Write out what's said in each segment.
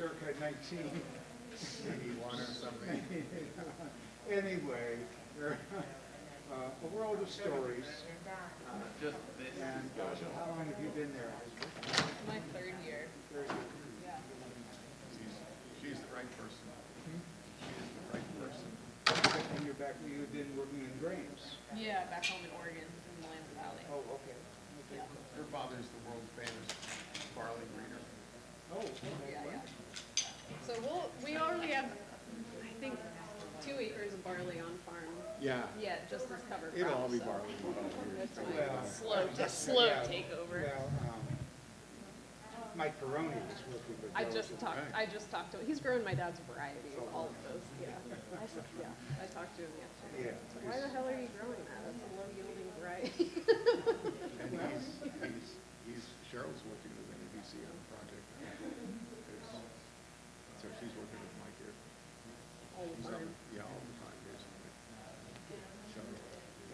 circa 1981 or something. Anyway, there, a world of stories. Just this. And how long have you been there? My third year. Yeah. She's the right person. She is the right person. And you're back, you've been working in grains. Yeah, back home in Oregon, in the Willamette Valley. Oh, okay. Yeah. Her father's the world famous barley breeder. Oh, okay. Yeah, yeah. So we already have, I think, 2 acres of barley on farm. Yeah. Yeah, just as cover crop. It'll all be so barley. It's Well, my slow yeah, takeover. Well, Mike Peroni was working with I those. just talked to him. He's grown my dad's variety of all of those. Yeah. I talked to him yesterday. Yeah. So why the hell are you growing that? That's a low yielding variety. And he's Cheryl's working with NBC on the project. So she's working with Mike here. All the time. Yeah, all the time, basically. So,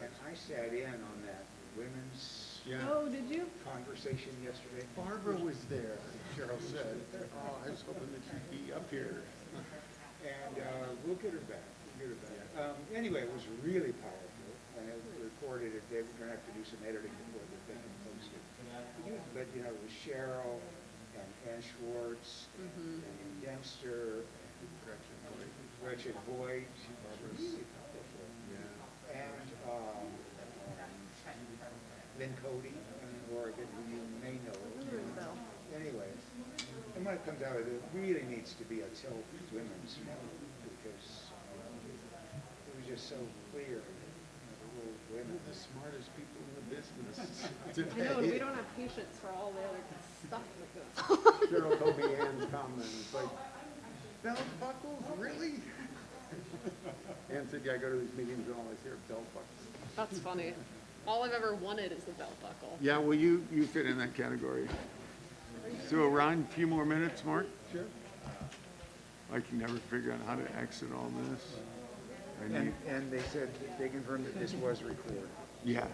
And I sat in on that women's yeah. Oh, did you? conversation yesterday. Barbara was there, Cheryl said. Oh, I was hoping that she'd be up here. And we'll get her back. Anyway, it was really powerful. I have recorded it. They're going to have to do some editing before they can post it. But, you know, it was Cheryl and Ann Schwartz and Dempster and Gretchen Hoyt. Really powerful. Yeah. And Lynn Cody in Oregon, who you may know. Anyway, and when it comes out of it, it really needs to be a Till Women's, because it was just so clear. The role of women. The smartest people in the business I know, and we don't have patience for all the other stuff that goes on. Cheryl told me Ann's comment, it's like, belt buckles, really? Ann said, yeah, I go to these meetings and all I hear belt buckles. That's funny. All I've ever wanted is the belt buckle. Yeah, well, you fit in that category. So around a few more minutes, Mark? Sure. I can never figure out how to exit all this. I need, And they said, they confirmed that this was recorded, yeah,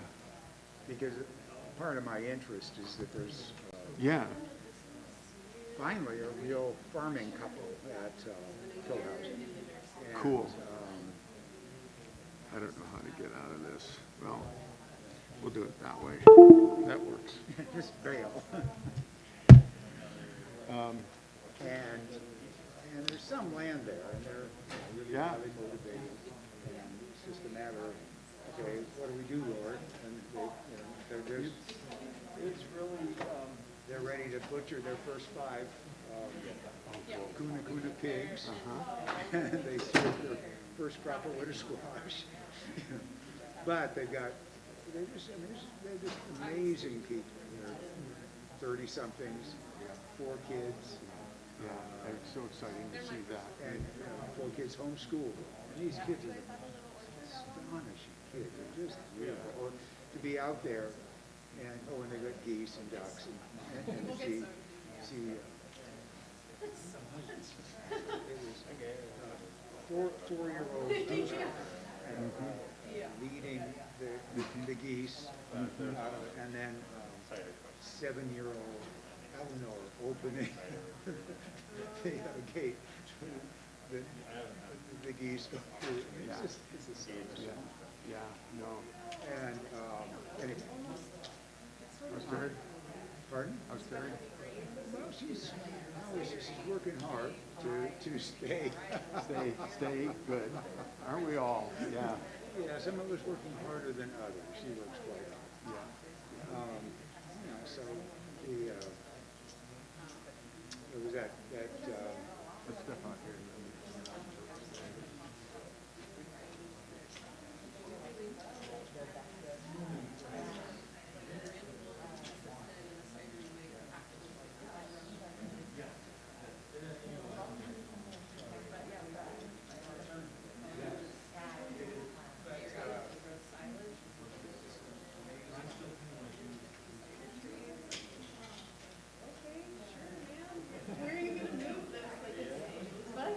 because part of my interest is that there's yeah. finally a real farming couple at Philhouse. And, Cool. I don't know how to get out of this. Well, we'll do it that way. That works. Just bail. And there's some land there, and they're really Yeah. highly motivated. And it's just a matter of, okay, what do we do, Lord? And they, they're just, it's really, they're ready to butcher their first 5 Kuna pigs. And they serve their first crop of winter squash. But they've got, they're just amazing people. They're 30-somethings, 4 kids. Yeah, it's so exciting to see that. And 4 kids homeschooled. And these kids are astonishing kids. They're just beautiful. Or to be out there, and they got geese and ducks, and see it was 4-year-old leading the geese, and then 7-year-old Eleanor opening the gate. The geese go through. It's just Yeah, no. and anyway. How's Terry? Pardon? How's Terry? Well, she's working hard to stay. Stay good. Aren't we all? Yeah. Yeah, some of us working harder than others. She works quite hard. Yeah. So it was that Let's step out here. Where are you gonna move this? Like, what?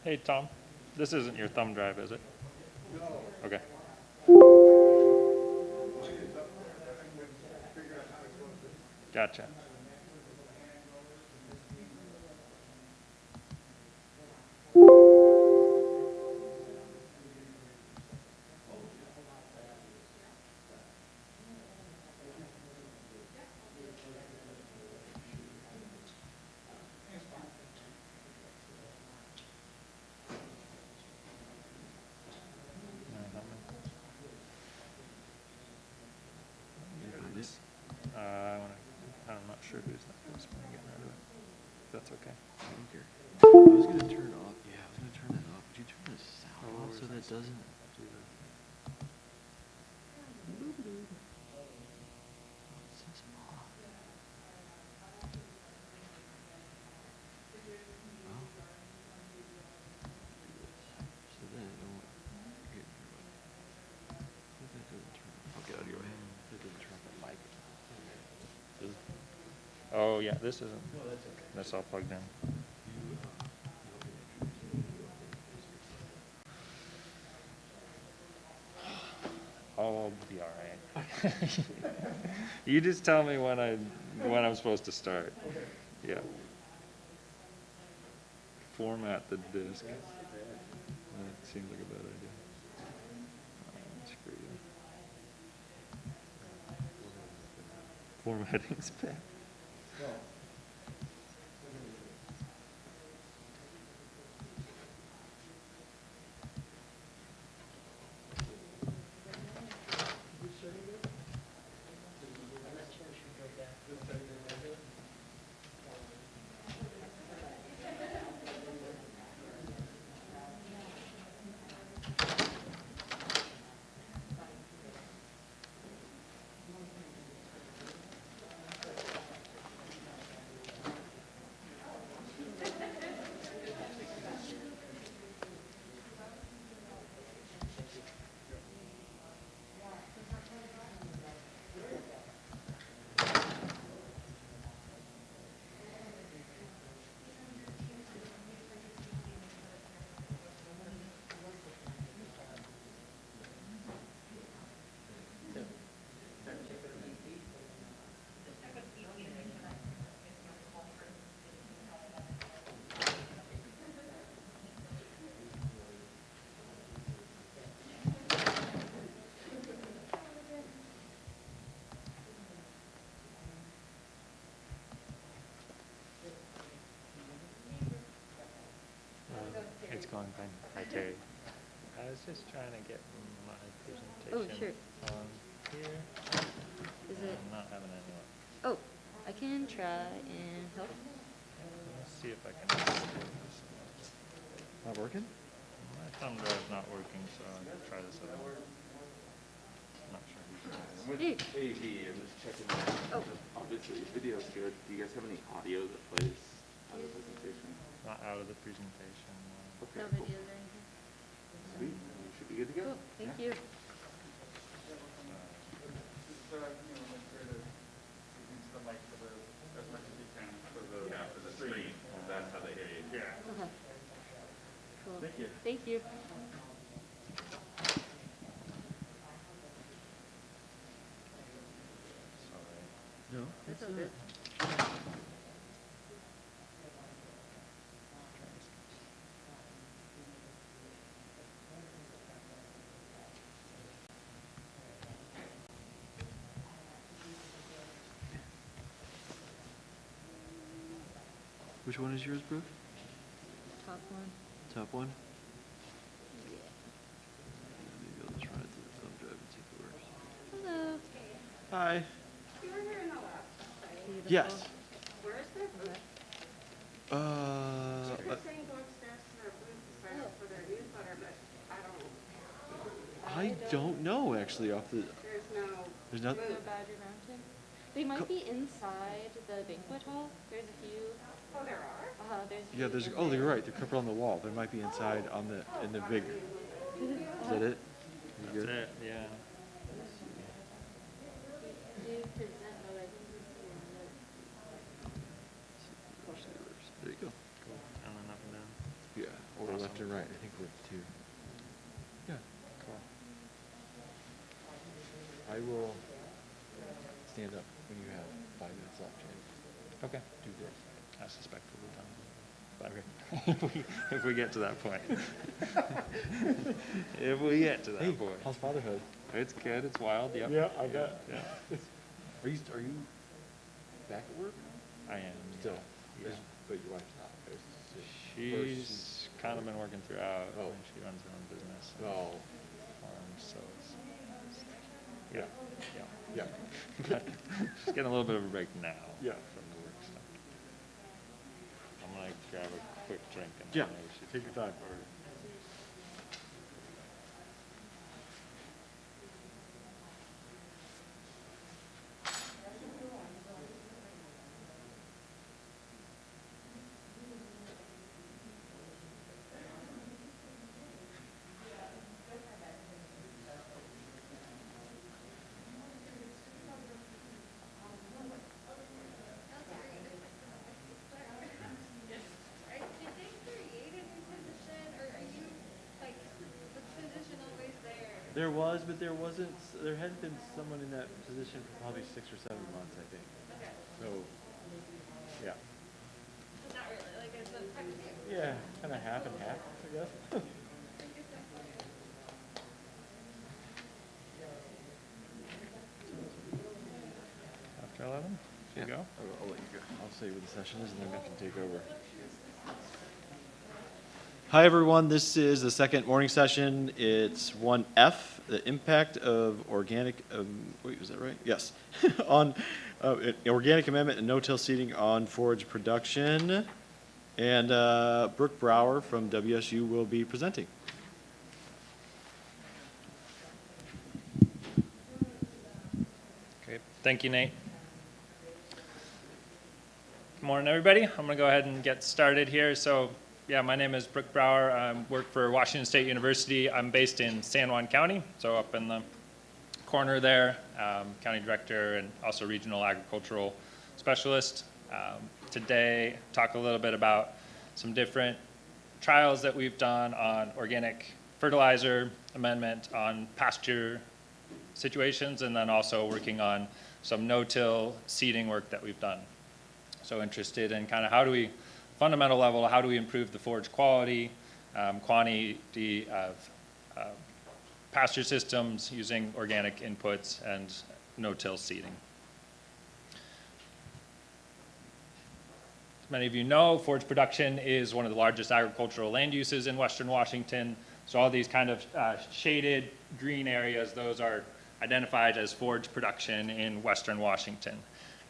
Hey, Tom, this isn't your thumb drive, is it? No. Okay. Mine is up there, but I couldn't figure out how to close it. Gotcha. I'm not sure who's that. I'm just gonna get rid of it. If that's okay. I was gonna turn off. Yeah, I was gonna turn that off. Would you turn the sound off so that doesn't? It says off. Oh. So then it won't get your way. What if that doesn't turn? I'll get out of your way. That doesn't turn off the mic. Does it? Oh yeah, this isn't. That's all plugged in. I'll be all right. You just tell me when I'm supposed to start. Yeah. Format the disk. That seems like a bad idea. Screw you. Formatting's bad. It's going fine. Hi, Terry. I was just trying to get my presentation on here. Is it? I'm not having any luck. Oh, I can try and help. Let's see if I can. Not working? My thumb drive's not working, so I'm gonna try this other one. Not sure. Hey. Hey, I'm just checking. Oh. Obviously, video's good. Do you guys have any audio that plays out of the presentation? Not out of the presentation. Okay, No cool. videos or anything. Sweet. You should be good to go. Cool, thank you. Okay. Cool. Thank you. Thank you. Sorry. No, That's it's all not. good. Which one is yours, Brooke? Top one. Top one? Yeah. Maybe I'll just run it through the thumb drive and see if it works. Hello. Hi. You were here in the last, right? Beautiful. Yes. Where is their booth? Uh, They're saying go upstairs to their booth to sign up for their newsletter, but I don't, I don't know actually off the, there's no there's nothing. No Badger Mountain. They might be inside the banquet hall. There's a few. Oh, there are? There's a Yeah, few there's, in oh, there. you're right, they're covered on the wall. There might be inside on the, in the big, is that it? You good? That's it, yeah. Do you present? Oh, I think this is the one that. Actually, it works. There you go. Cool. And then up and down. Yeah, or left left and right. I think we're at 2. Yeah, cool. I will stand up when you have 5 minutes left, James. Okay. Do this. I suspect we'll be done. But if we get to that point. If we get to that Hey, point. how's fatherhood? It's good, it's wild, yep. Yeah, I bet. Yeah, Are you back at work? I am. Still? Yeah. But your wife's not. Or She's kind of been working throughout. Oh. She runs her own business. and Oh, farms, so it's, yeah, yeah. But she's getting a little bit of a break now. Yeah. From the work stuff. I'm gonna grab a quick drink and Yeah, then maybe she take your time. Right, did they create a new position, or are you, like, the position always there? There was, but there wasn't, there hadn't been someone in that position for probably 6 or 7 months, I think. Okay, So, yeah. so not really, like, it's a tech team. Yeah, kind of half and half, I guess. After 11, should we go? I'll let you go. I'll say what the session is and then I can take over. Hi, everyone. This is the second morning session. It's 1F, the impact of organic, wait, was that right? Yes. On organic amendment and no-till seeding on forage production. And Brooke Brower from WSU will be presenting. Great, thank you, Nate. Good morning, everybody. I'm gonna go ahead and get started here. So, yeah, my name is Brooke Brower. I work for Washington State University. I'm based in San Juan County, so up in the corner there, county director and also regional agricultural specialist. Today, talk a little bit about some different trials that we've done on organic fertilizer amendment, on pasture situations, and then also working on some no-till seeding work that we've done. So interested in kind of how do we, fundamental level, how do we improve the forage quality, quantity of pasture systems using organic inputs and no-till seeding. As many of you know, forage production is one of the largest agricultural land uses in Western Washington. So all these kind of shaded green areas, those are identified as forage production in Western Washington.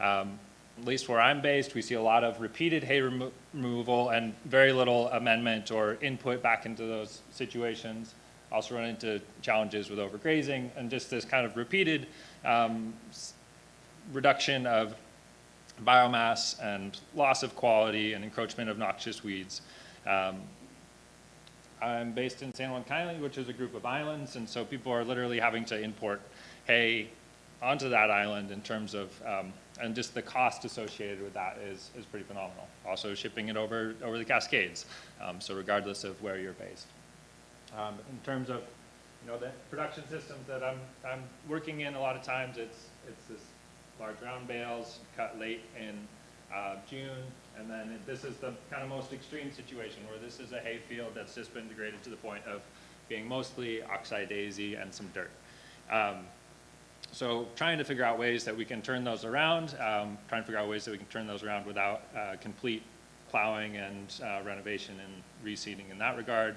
At least where I'm based, we see a lot of repeated hay removal and very little amendment or input back into those situations. Also run into challenges with overgrazing and just this kind of repeated reduction of biomass and loss of quality and encroachment of noxious weeds. I'm based in San Juan County, which is a group of islands, and so people are literally having to import hay onto that island in terms of, and just the cost associated with that is pretty phenomenal. Also shipping it over the Cascades, so regardless of where you're based. In terms of, the production systems that I'm working in, a lot of times it's this large round bales cut late in June, and then this is the kind of most extreme situation where this is a hay field that's just been degraded to the point of being mostly oxeye daisy and some dirt. So trying to figure out ways that we can turn those around, without complete plowing and renovation and reseeding in that regard.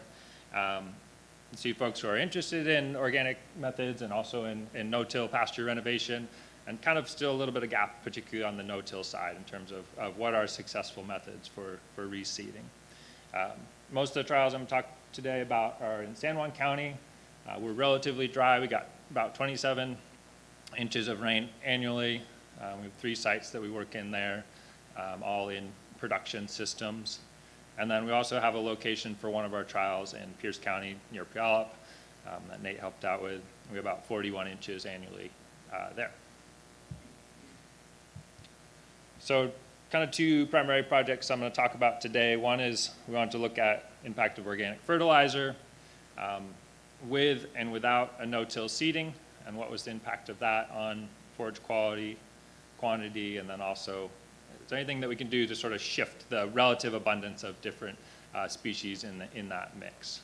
See folks who are interested in organic methods and also in no-till pasture renovation, and kind of still a little bit of gap, particularly on the no-till side in terms of what are successful methods for reseeding. Most of the trials I'm going to talk today about are in San Juan County. We're relatively dry. We got about 27 inches of rain annually. We have 3 sites that we work in there, all in production systems. And then we also have a location for one of our trials in Pierce County near Puyallup that Nate helped out with. We have about 41 inches annually there. So kind of two primary projects I'm going to talk about today. One is we want to look at impact of organic fertilizer with and without a no-till seeding, and what was the impact of that on forage quality, quantity, and then also is there anything that we can do to sort of shift the relative abundance of different species in that mix.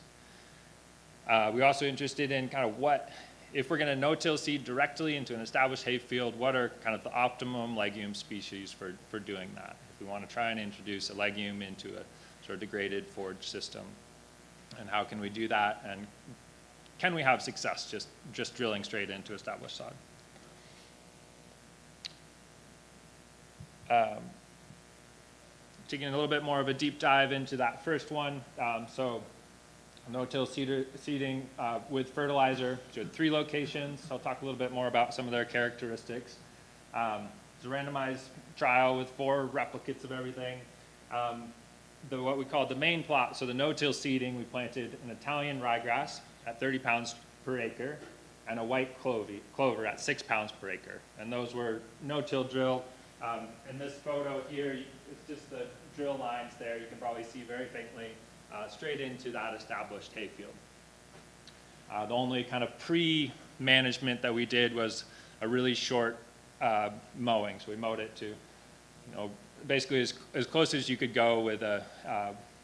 We're also interested in kind of what, if we're going to no-till seed directly into an established hayfield, what are kind of the optimum legume species for doing that? If we want to try and introduce a legume into a sort of degraded forage system, and how can we do that? And can we have success just drilling straight into established sod? Taking a little bit more of a deep dive into that first one. So no-till seeding with fertilizer. So 3 locations. I'll talk a little bit more about some of their characteristics. It's a randomized trial with 4 replicates of everything. What we call the main plot, so the no-till seeding, we planted an Italian ryegrass at 30 pounds per acre and a white clover at 6 pounds per acre. And those were no-till drill. In this photo here, it's just the drill lines there. You can probably see very faintly straight into that established hayfield. The only kind of pre-management that we did was a really short mowing. So we mowed it to, basically as close as you could go with a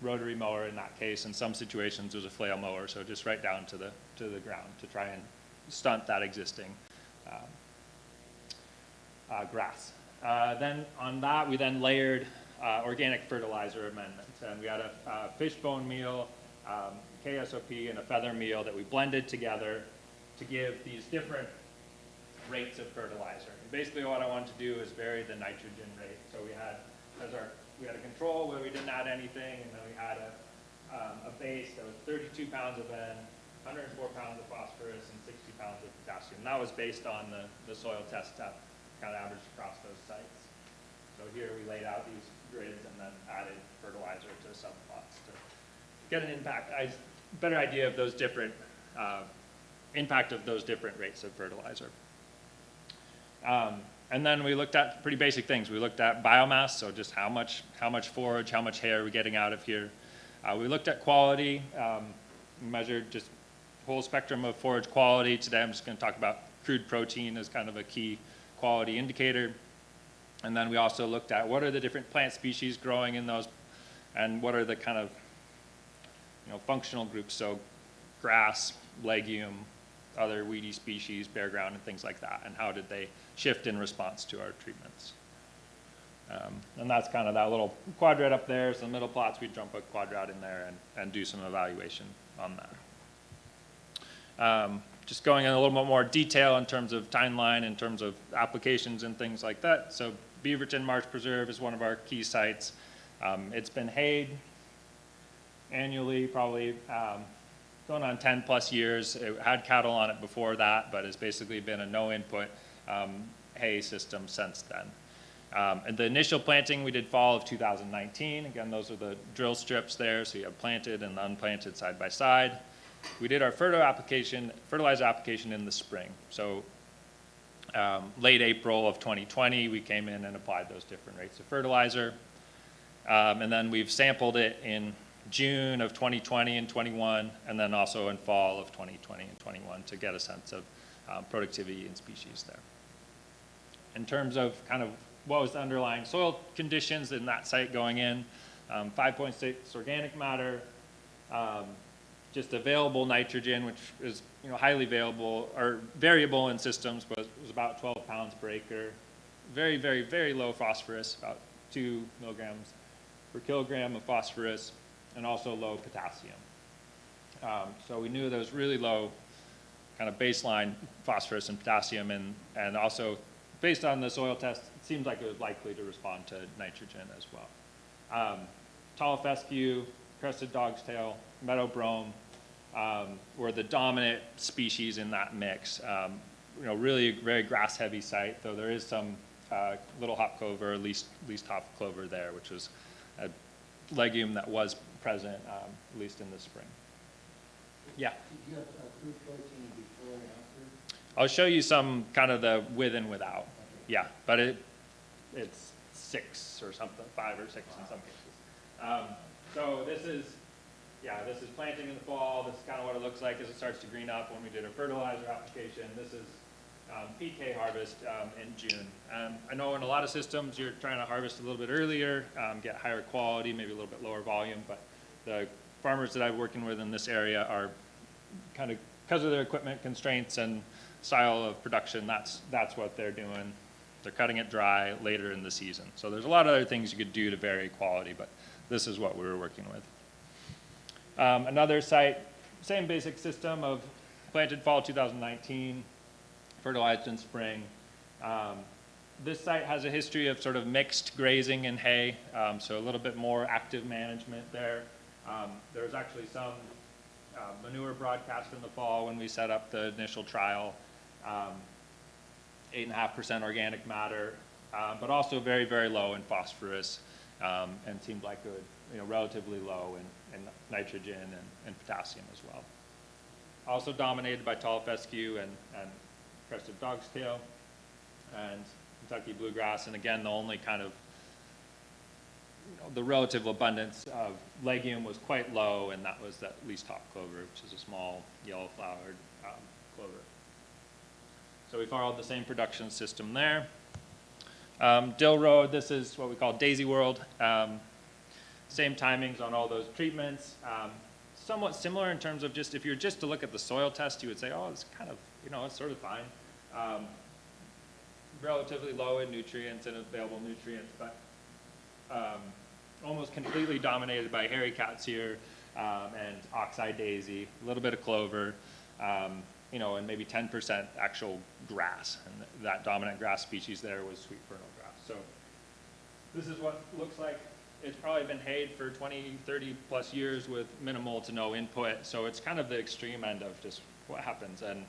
rotary mower in that case. In some situations, there's a flail mower, so just right down to the ground to try and stunt that existing grass. Then on that, we then layered organic fertilizer amendments, and we had a fishbone meal, KSOP, and a feather meal that we blended together to give these different rates of fertilizer. And basically, what I wanted to do is vary the nitrogen rate. So we had a control where we didn't add anything, and then we had a base that was 32 pounds of N, 104 pounds of phosphorus, and 60 pounds of potassium. And that was based on the soil test that kind of averaged across those sites. So here we laid out these grids and then added fertilizer to subplots to get an better idea of those different impact of those different rates of fertilizer. And then we looked at pretty basic things. We looked at biomass, so just how much forage, how much hay are we getting out of here. We looked at quality, measured just whole spectrum of forage quality. Today I'm just going to talk about crude protein as kind of a key quality indicator. And then we also looked at what are the different plant species growing in those, and what are the kind of functional groups, so grass, legume, other weedy species, bare ground, and things like that, and how did they shift in response to our treatments. And that's kind of that little quadrat up there. So the middle plots, we jump a quadrat in there and do some evaluation on that. Just going in a little bit more detail in terms of timeline, in terms of applications and things like that. So Beaverton Marsh Preserve is one of our key sites. It's been hayed annually, probably going on 10 plus years. It had cattle on it before that, but it's basically been a no input hay system since then. And the initial planting we did fall of 2019. Again, those are the drill strips there, so you have planted and unplanted side by side. We did our fertilizer application in the spring. So late April of 2020, we came in and applied those different rates of fertilizer. And then we've sampled it in June of 2020 and 21, and then also in fall of 2020 and 21 to get a sense of productivity and species there. In terms of kind of what was the underlying soil conditions in that site going in, 5.6 organic matter, just available nitrogen, which is highly available or variable in systems, but it was about 12 pounds per acre. Very, very, very low phosphorus, about 2 milligrams per kilogram of phosphorus, and also low potassium. So we knew there was really low kind of baseline phosphorus and potassium, and also based on the soil test, it seems like it was likely to respond to nitrogen as well. Tall fescue, crested dog's tail, meadow brome were the dominant species in that mix. Really a very grass-heavy site, though there is some little hop clover, least hop clover there, which was a legume that was present, at least in the spring. Yeah? Did you have crude protein before and after? I'll show you some kind of the with and without. Yeah, but it's 6 or something, 5 or 6 in some cases. So this is planting in the fall. This is kind of what it looks like as it starts to green up when we did a fertilizer application. This is PK harvest in June. I know in a lot of systems you're trying to harvest a little bit earlier, get higher quality, maybe a little bit lower volume, but the farmers that I'm working with in this area are kind of, because of their equipment constraints and style of production, that's what they're doing. They're cutting it dry later in the season. So there's a lot of other things you could do to vary quality, but this is what we were working with. Another site, same basic system of planted fall 2019, fertilized in spring. This site has a history of sort of mixed grazing and hay, so a little bit more active management there. There was actually some manure broadcast in the fall when we set up the initial trial, 8.5% organic matter, but also very, very low in phosphorus, and seemed like relatively low in nitrogen and potassium as well. Also dominated by tall fescue and crested dog's-tail and Kentucky bluegrass, and again, the only kind of, the relative abundance of legume was quite low, and that was that least-top clover, which is a small yellow-flowered clover. So we followed the same production system there. Dill Road, this is what we call Daisy World. Same timings on all those treatments. Somewhat similar in terms of just, if you were just to look at the soil test, you would say, oh, it's kind of, it's sort of fine. Relatively low in nutrients and available nutrients, but almost completely dominated by hairy cats here and oxeye daisy, a little bit of clover, and maybe 10% actual grass. And that dominant grass species there was sweet fernal grass. So this is what it looks like. It's probably been hayed for 20, 30 plus years with minimal to no input. So it's kind of the extreme end of just what happens. And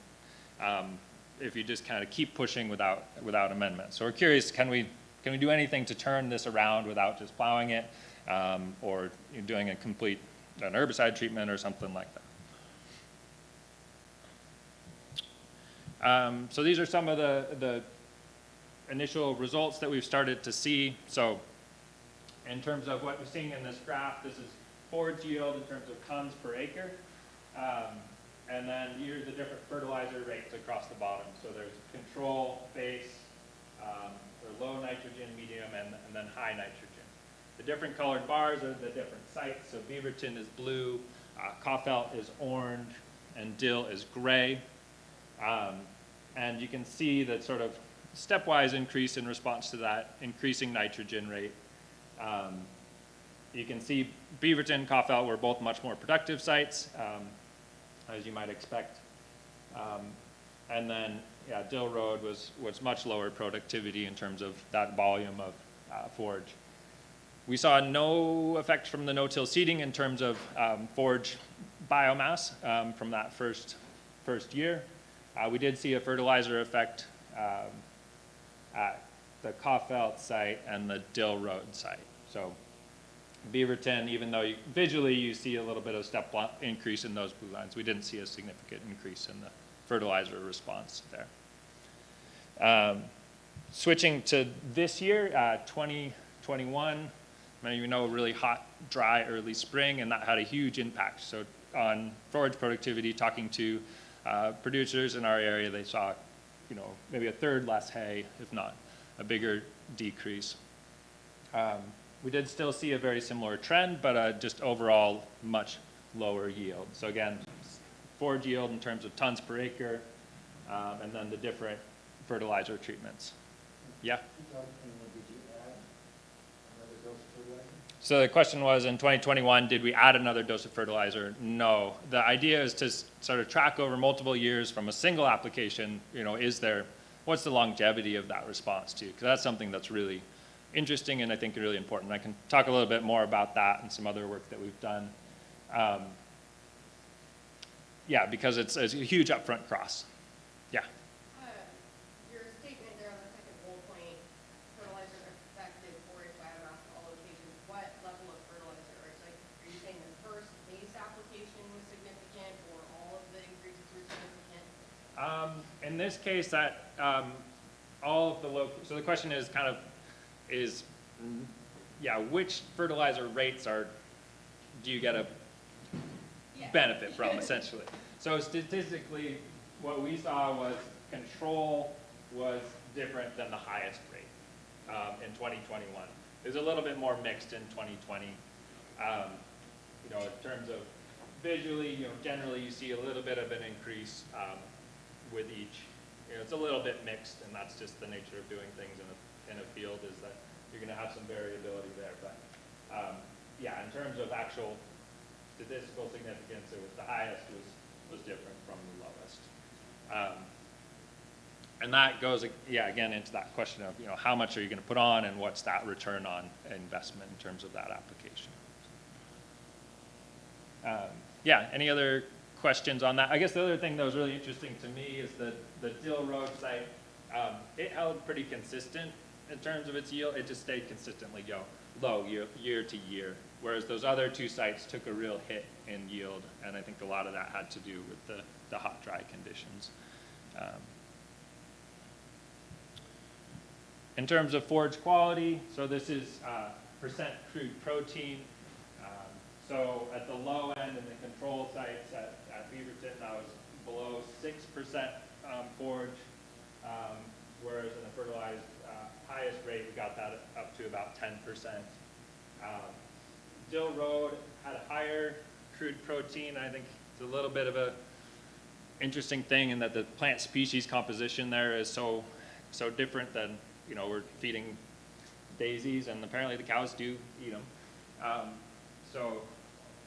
if you just kind of keep pushing without amendment. So we're curious, can we do anything to turn this around without just plowing it, or doing an herbicide treatment or something like that? So these are some of the initial results that we've started to see. So in terms of what we're seeing in this graph, this is forage yield in terms of tons per acre. And then here are the different fertilizer rates across the bottom. So there's control, base, or low nitrogen, medium, and then high nitrogen. The different colored bars are the different sites. So Beaverton is blue, Kaufelt is orange, and Dill is gray. And you can see that sort of stepwise increase in response to that increasing nitrogen rate. You can see Beaverton and Kaufelt were both much more productive sites, as you might expect. And then, Dill Road was much lower productivity in terms of that volume of forage. We saw no effect from the no-till seeding in terms of forage biomass from that first year. We did see a fertilizer effect at the Kaufelt site and the Dill Road site. So Beaverton, even though visually you see a little bit of step increase in those blue lines, we didn't see a significant increase in the fertilizer response there. Switching to this year, 2021, many of you know, really hot, dry, early spring, and that had a huge impact. So on forage productivity, talking to producers in our area, they saw, maybe a third less hay, if not a bigger decrease. We did still see a very similar trend, but just overall much lower yield. So again, forage yield in terms of tons per acre, and then the different fertilizer treatments. Yeah? 2021, did you add another dose of fertilizer? So the question was, in 2021, did we add another dose of fertilizer? No. The idea is to sort of track over multiple years from a single application, what's the longevity of that response to? Because that's something that's really interesting and I think really important. I can talk a little bit more about that and some other work that we've done. Because it's a huge upfront cross. Yeah. Your statement there on the second bullet point, fertilizer effective forage biomass at all locations. What level of fertilizer? Are you saying the first base application was significant, or all of the increases were significant? In this case, that all of the so the question is yeah, which fertilizer rates do you get a benefit from, essentially. So statistically, what we saw was control was different than the highest rate in 2021. It was a little bit more mixed in 2020. You know, in terms of visually, you know, generally you see a little bit of an increase with each. You know, it's a little bit mixed, and that's just the nature of doing things in a field, is that you're going to have some variability there. But yeah, in terms of actual statistical significance, it was the highest was different from the lowest. And that goes, yeah, again, into that question of, you know, how much are you going to put on and what's that return on investment in terms of that application. Yeah, any other questions on that? I guess the other thing that was really interesting to me is the Dill Road site. It held pretty consistent in terms of its yield. It just stayed consistently low year to year, whereas those other two sites took a real hit in yield, and I think a lot of that had to do with the hot, dry conditions. In terms of forage quality, so this is percent crude protein. So at the low end in the control sites at Beaverton, that was below 6% forage, whereas in the fertilized highest rate, we got that up to about 10%. Dill Road had a higher crude protein. I think it's a little bit of a interesting thing in that the plant species composition there is so different than, you know, we're feeding daisies, and apparently the cows do eat them. So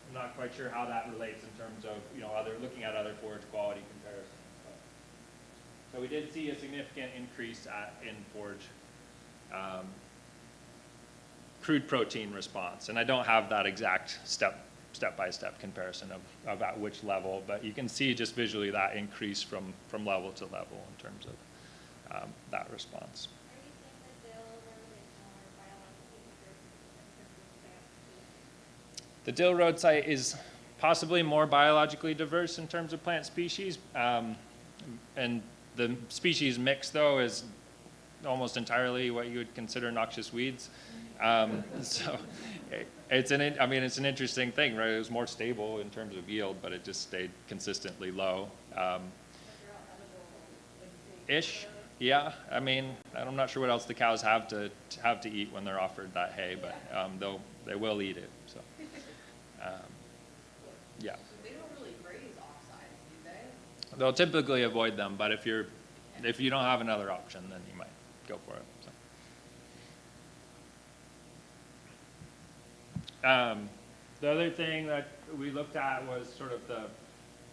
I'm not quite sure how that relates in terms of, you know, looking at other forage quality comparisons. So we did see a significant increase in forage crude protein response, and I don't have that exact step-by-step comparison of at which level, but you can see just visually that increase from level to level in terms of that response. The Dill Road site is possibly more biologically diverse in terms of plant species, and the species mix, though, is almost entirely what you would consider noxious weeds. So it's an interesting thing, right? It was more stable in terms of yield, but it just stayed consistently low. Ish, yeah. I mean, I'm not sure what else the cows have to eat when they're offered that hay, but they will eat it. So. Yeah. So they don't really graze offsides, do they? They'll typically avoid them, but if you don't have another option, then you might go for it. So. The other thing that we looked at was sort of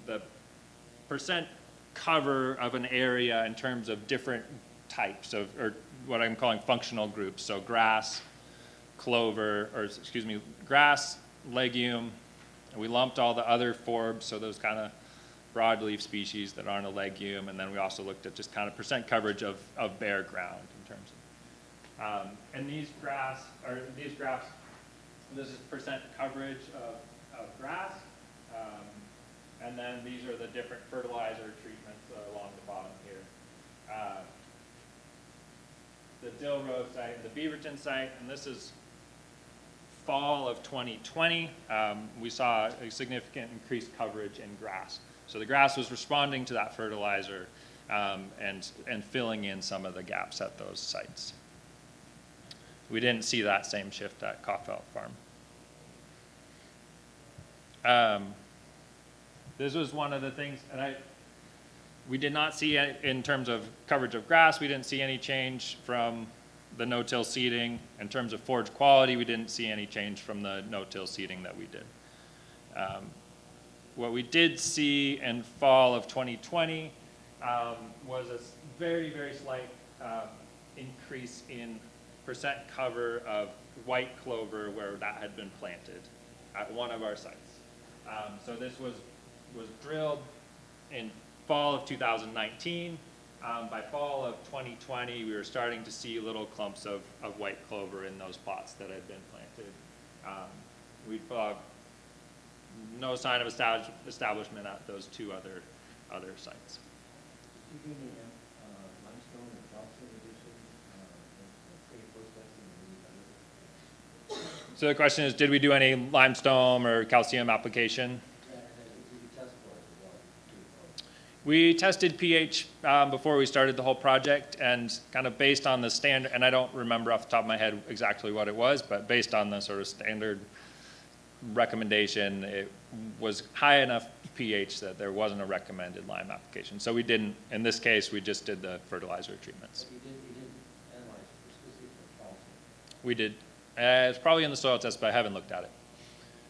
the percent cover of an area in terms of different types of, or what I'm calling functional groups. So grass, grass, legume, and we lumped all the other forbs, so those kind of broadleaf species that aren't a legume, and then we also looked at just kind of percent coverage of bare ground in terms of, and these graphs, this is percent coverage of grass, and then these are the different fertilizer treatments along the bottom here. The Dill Road site, the Beaverton site, and this is fall of 2020, we saw a significant increased coverage in grass. So the grass was responding to that fertilizer and filling in some of the gaps at those sites. We didn't see that same shift at Kaufeld Farm. This was one of the things, and we did not see, in terms of coverage of grass, we didn't see any change from the no-till seeding. In terms of forage quality, we didn't see any change from the no-till seeding that we did. What we did see in fall of 2020 was a very, very slight increase in percent cover of white clover where that had been planted at one of our sites. So this was drilled in fall of 2019. By fall of 2020, we were starting to see little clumps of white clover in those plots that had been planted. We saw no sign of establishment at those two other sites. You do any limestone or calcium addition, say processing or any other So the question is, did we do any limestone or calcium application? And then you could test for it as well, too, so. We tested pH before we started the whole project, and kind of based on the standard, and I don't remember off the top of my head exactly what it was, but based on the sort of standard recommendation, it was high enough pH that there wasn't a recommended lime application. So we didn't, in this case, we just did the fertilizer treatments. But you didn't analyze for specific calcium. We did. It's probably in the soil test, but I haven't looked at it.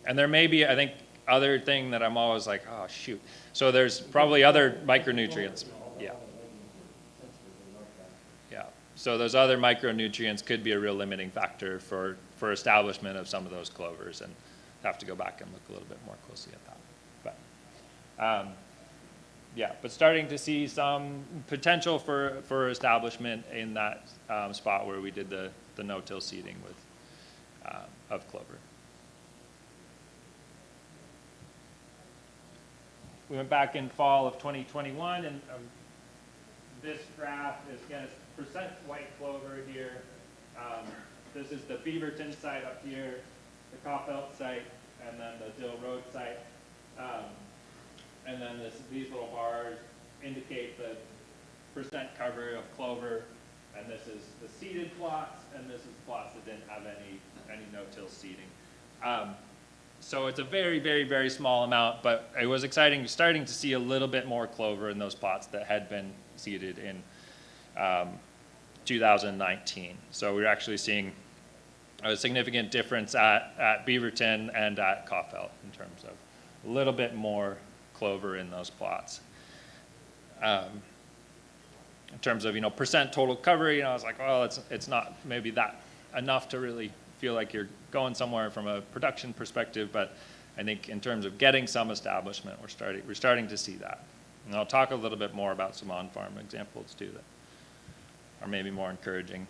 And there may be, I think, other thing that I'm always like, oh, shoot. So there's probably other micronutrients. Yeah. Yeah. So those other micronutrients could be a real limiting factor for establishment of some of those clovers, and have to go back and look a little bit more closely at that. But yeah, but starting to see some potential for establishment in that spot where we did the no-till seeding with of clover. We went back in fall of 2021, and this graph is again percent white clover here. This is the Beaverton site up here, the Kaufelt site, and then the Dill Road site. And then these little bars indicate the percent cover of clover, and this is the seeded plots, and this is plots that didn't have any no-till seeding. So it's a very, very, very small amount, but it was exciting starting to see a little bit more clover in those plots that had been seeded in 2019. So we're actually seeing a significant difference at Beaverton and at Kaufelt in terms of a little bit more clover in those plots. In terms of, percent total cover, I was like, well, it's not maybe that enough to really feel like you're going somewhere from a production perspective, but I think in terms of getting some establishment, we're starting to see that. And I'll talk a little bit more about some on-farm examples too that are maybe more encouraging.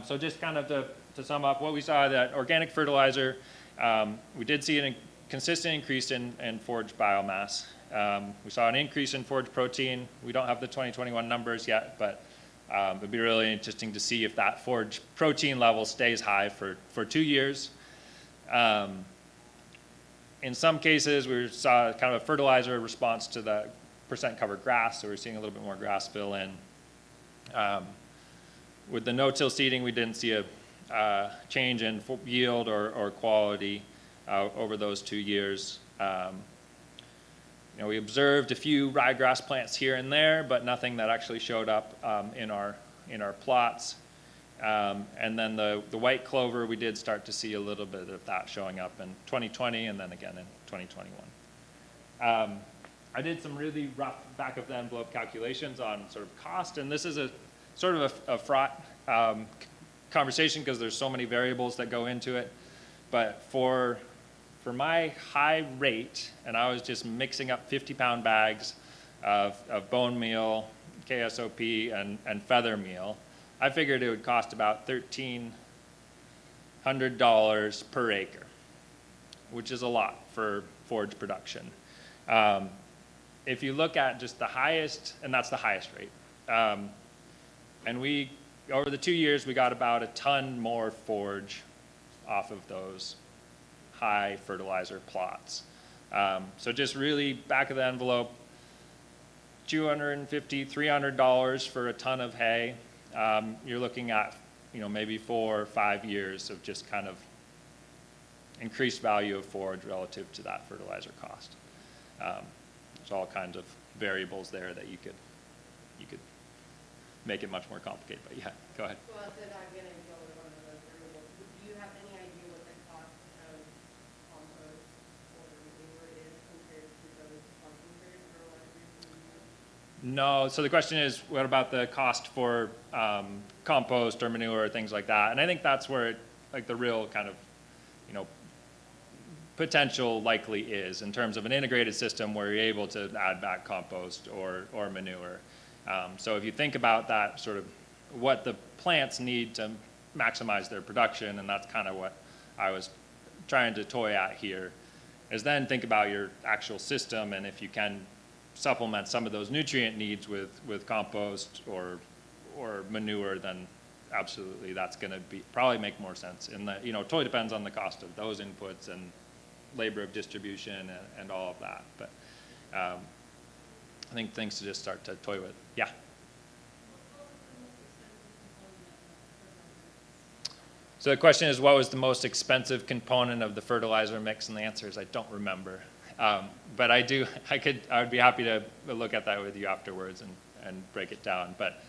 So just kind of to sum up what we saw, that organic fertilizer, we did see a consistent increase in forage biomass. We saw an increase in forage protein. We don't have the 2021 numbers yet, but it'd be really interesting to see if that forage protein level stays high for 2 years. In some cases, we saw kind of a fertilizer response to the percent covered grass, so we're seeing a little bit more grass fill in. With the no-till seeding, we didn't see a change in yield or quality over those 2 years. We observed a few ryegrass plants here and there, but nothing that actually showed up in our plots. And then the white clover, we did start to see a little bit of that showing up in 2020 and then again in 2021. I did some really rough back of the envelope calculations on sort of cost, and this is a sort of a fraught conversation because there's so many variables that go into it. But for my high rate, and I was just mixing up 50-pound bags of bone meal, KSOP, and feather meal, I figured it would cost about $1,300 per acre, which is a lot for forage production. If you look at just the highest, and that's the highest rate, and over the 2 years, we got about a ton more forage off of those high fertilizer plots. So just really back of the envelope, $250, $300 for a ton of hay. You're looking at, maybe 4 or 5 years of just kind of increased value of forage relative to that fertilizer cost. There's all kinds of variables there that you could make it much more complicated, but yeah, go ahead. Well, so I'm gonna go with one of those variables. Do you have any idea what the cost of compost or manure is compared to those concentrated fertilizers? No, so the question is, what about the cost for compost or manure or things like that? And I think that's where the real kind of, potential likely is in terms of an integrated system where you're able to add back compost or manure. So if you think about that sort of what the plants need to maximize their production, and that's kind of what I was trying to toy at here, is then think about your actual system, and if you can supplement some of those nutrient needs with compost or manure, then absolutely, that's gonna be, probably make more sense in the, it totally depends on the cost of those inputs and labor of distribution and all of that, but, I think things to just start to toy with, yeah. So the question is, what was the most expensive component of the fertilizer mix? And the answer is I don't remember. But I would be happy to look at that with you afterwards and break it down. But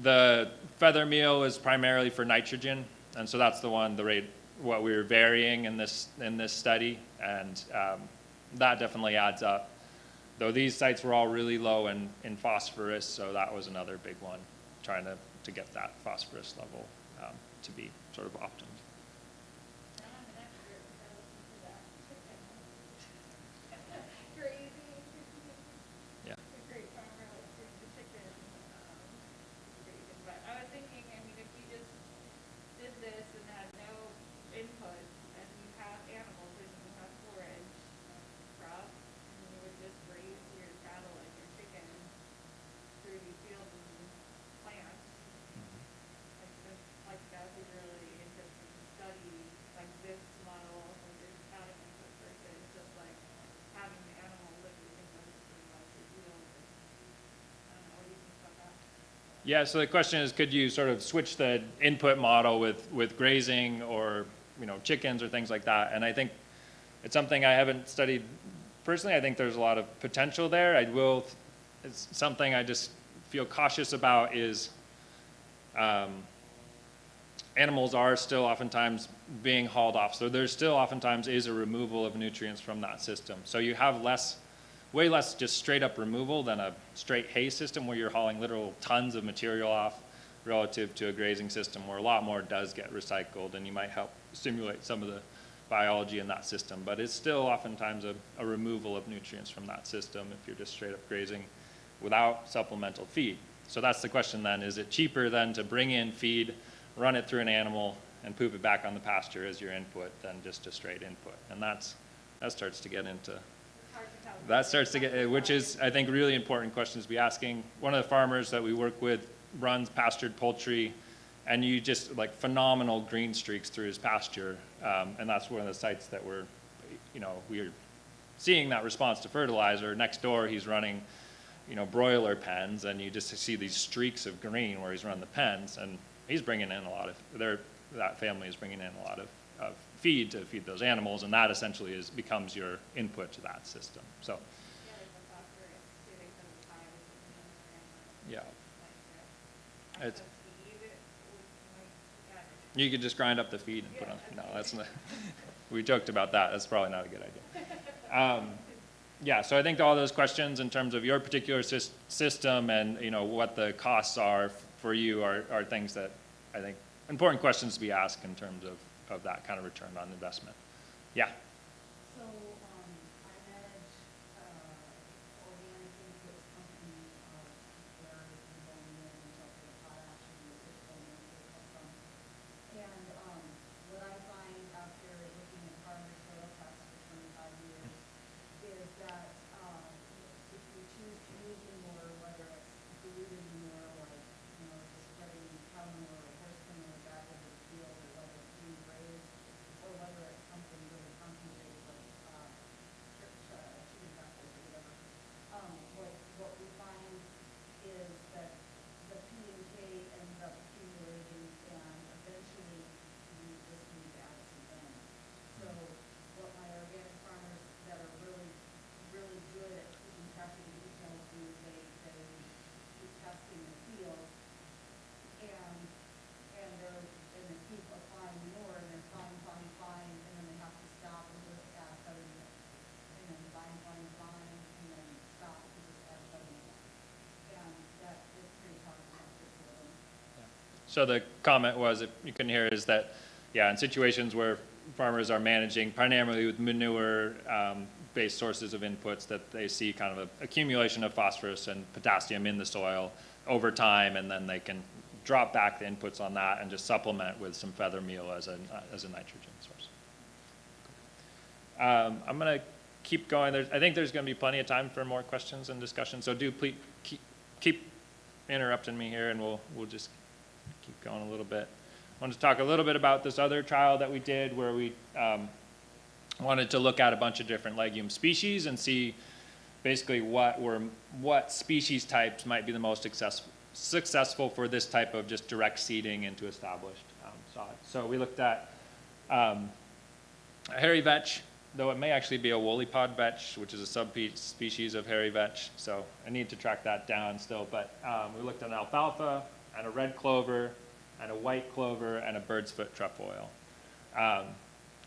the feather meal is primarily for nitrogen, and so that's the one, what we were varying in this study, and that definitely adds up. Though these sites were all really low in phosphorus, so that was another big one, trying to get that phosphorus level to be sort of optimal. Yeah. Great farmer, like the chicken, but I was thinking, I mean, if you just did this and had no input, and you have animals, and you have forage, crop, and you would just raise your cattle and your chicken through these fields and plants. Like that would be really interesting to study, like this model, like there's not an input versus just like having the animal live within those pretty much your field. I don't know, what do you think about that? Yeah, so the question is, could you sort of switch the input model with grazing or, chickens or things like that? And I think it's something I haven't studied personally. I think there's a lot of potential there. It's something I just feel cautious about is animals are still oftentimes being hauled off. So there still oftentimes is a removal of nutrients from that system. So you have way less just straight up removal than a straight hay system where you're hauling literal tons of material off relative to a grazing system where a lot more does get recycled, and you might help stimulate some of the biology in that system. But it's still oftentimes a removal of nutrients from that system if you're just straight up grazing without supplemental feed. So that's the question then, is it cheaper then to bring in feed, run it through an animal, and poop it back on the pasture as your input than just a straight input? And that starts to get into, which is, I think, really important questions to be asking. One of the farmers that we work with runs pastured poultry, and you just like phenomenal green streaks through his pasture. And that's one of the sites that we're seeing that response to fertilizer. Next door, he's running, broiler pens, and you just see these streaks of green where he's run the pens, and he's bringing in that family is bringing in a lot of feed to feed those animals, and that essentially becomes your input to that system. So, yeah, you could just grind up the feed and put on. No, that's not. We joked about that. That's probably not a good idea. Yeah, so I think all those questions in terms of your particular system and what the costs are for you are things that I think important questions to be asked in terms of that kind of return on investment. Yeah. So I manage organic inputs company where I'm going in and talking to potash and which elements they come from. And what I find after looking at farmer soil tests for 25 years is that if you choose to use manure, whether it's diluted manure, like just spreading cow manure or horse manure back over the field, or whether it's being grazed, or whether it's something really concentrated like chicken crackers or whatever. What we find is that the P and K ends up accumulating, and eventually you just need to add some in. So what my organic farmers that are really, really good at keeping track of the details do is they keep testing the field, and they keep applying more, and they're fine, and then they have to stop and just add feather meal. And then fine, and then stop and just add feather meal. And that is pretty counterproductive for them. So the comment was, if you couldn't hear, is that, yeah, in situations where farmers are managing primarily with manure-based sources of inputs, that they see kind of an accumulation of phosphorus and potassium in the soil over time, and then they can drop back the inputs on that and just supplement with some feather meal as a nitrogen source. I'm going to keep going. I think there's going to be plenty of time for more questions and discussion, so do please keep interrupting me here, and we'll just keep going a little bit. I wanted to talk a little bit about this other trial that we did where we wanted to look at a bunch of different legume species and see basically what species types might be the most successful for this type of just direct seeding into established sod. So we looked at a hairy vetch, though it may actually be a woolly pod vetch, which is a subspecies of hairy vetch. So I need to track that down still. But we looked at an alfalfa and a red clover and a white clover and a bird's foot trefoil.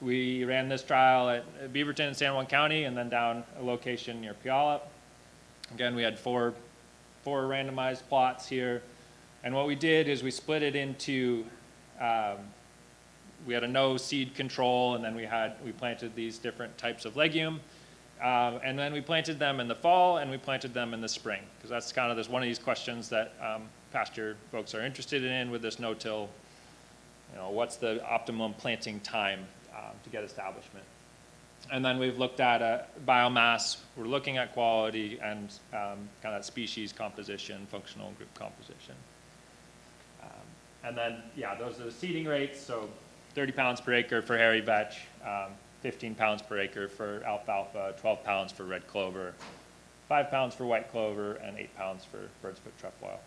We ran this trial at Beaverton in San Juan County and then down a location near Puyallup. Again, we had four randomized plots here. And what we did is we split it into, we had a no seed control, and then we planted these different types of legume. And then we planted them in the fall and we planted them in the spring, because that's kind of one of these questions that pasture folks are interested in with this no-till. You know, what's the optimum planting time to get establishment? And then we've looked at biomass. We're looking at quality and kind of species composition, functional group composition. And then, yeah, those are the seeding rates. So 30 pounds per acre for hairy vetch, 15 pounds per acre for alfalfa, 12 pounds for red clover, 5 pounds for white clover, and 8 pounds for bird's foot trefoil.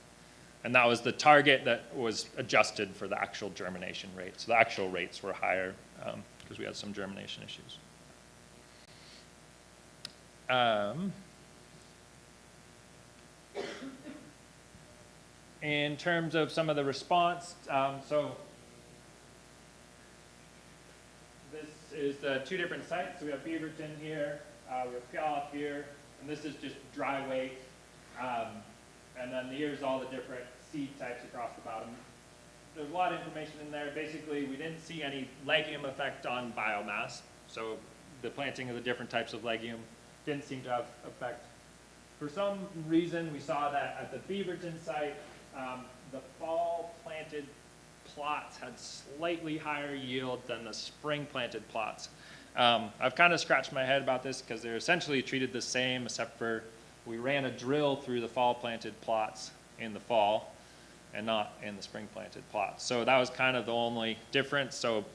And that was the target that was adjusted for the actual germination rate. So the actual rates were higher because we had some germination issues. In terms of some of the response, so this is the two different sites. So we have Beaverton here, we have Puyallup here, and this is just dry weight. And then here's all the different seed types across the bottom. There's a lot of information in there. Basically, we didn't see any legume effect on biomass. So the planting of the different types of legume didn't seem to have effect. For some reason, we saw that at the Beaverton site, the fall planted plots had slightly higher yield than the spring planted plots. I've kind of scratched my head about this because they're essentially treated the same, except for we ran a drill through the fall planted plots in the fall and not in the spring planted plots. So that was kind of the only difference. So it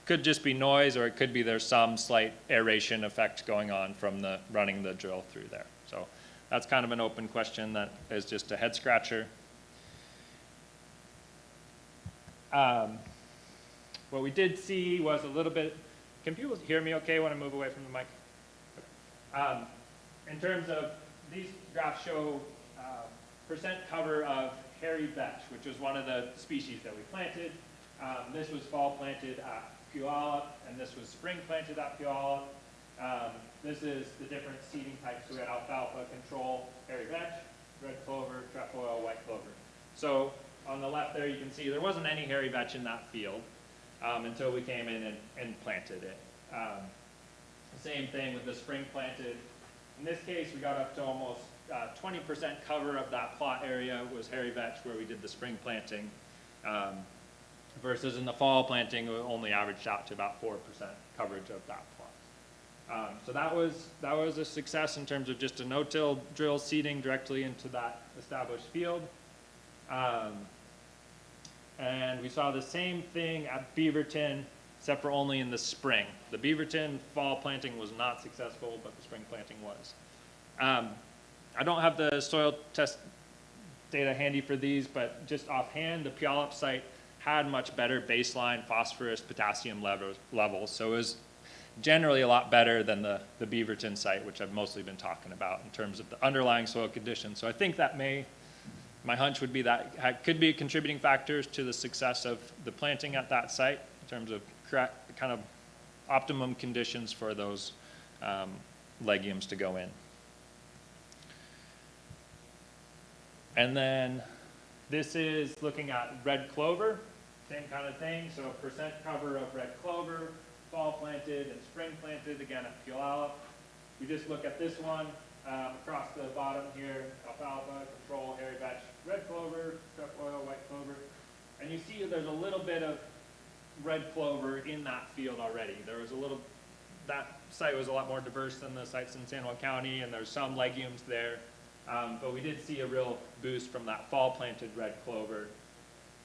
could just be noise, or it could be there's some slight aeration effect going on from running the drill through there. So that's kind of an open question that is just a head scratcher. What we did see was a little bit, can people hear me okay when I move away from the mic? Okay. In terms of, these graphs show percent cover of hairy vetch, which was one of the species that we planted. This was fall planted at Puyallup, and this was spring planted at Puyallup. This is the different seeding types. So we had alfalfa, control, hairy vetch, red clover, trefoil, white clover. So on the left there, you can see there wasn't any hairy vetch in that field until we came in and planted it. Same thing with the spring planted. In this case, we got up to almost 20% cover of that plot area was hairy vetch where we did the spring planting, versus in the fall planting, we only averaged out to about 4% coverage of that plot. So that was a success in terms of just a no-till drill seeding directly into that established field. And we saw the same thing at Beaverton, except for only in the spring. The Beaverton fall planting was not successful, but the spring planting was. I don't have the soil test data handy for these, but just offhand, the Puyallup site had much better baseline phosphorus potassium levels. So it was generally a lot better than the Beaverton site, which I've mostly been talking about in terms of the underlying soil conditions. So I think that my hunch would be that could be contributing factors to the success of the planting at that site in terms of kind of optimum conditions for those legumes to go in. And then this is looking at red clover, same kind of thing. So percent cover of red clover, fall planted and spring planted, again at Puyallup. We just look at this one across the bottom here, alfalfa, control, hairy vetch, red clover, trefoil, white clover. And you see there's a little bit of red clover in that field already. There was that site was a lot more diverse than the sites in San Juan County, and there's some legumes there. But we did see a real boost from that fall planted red clover.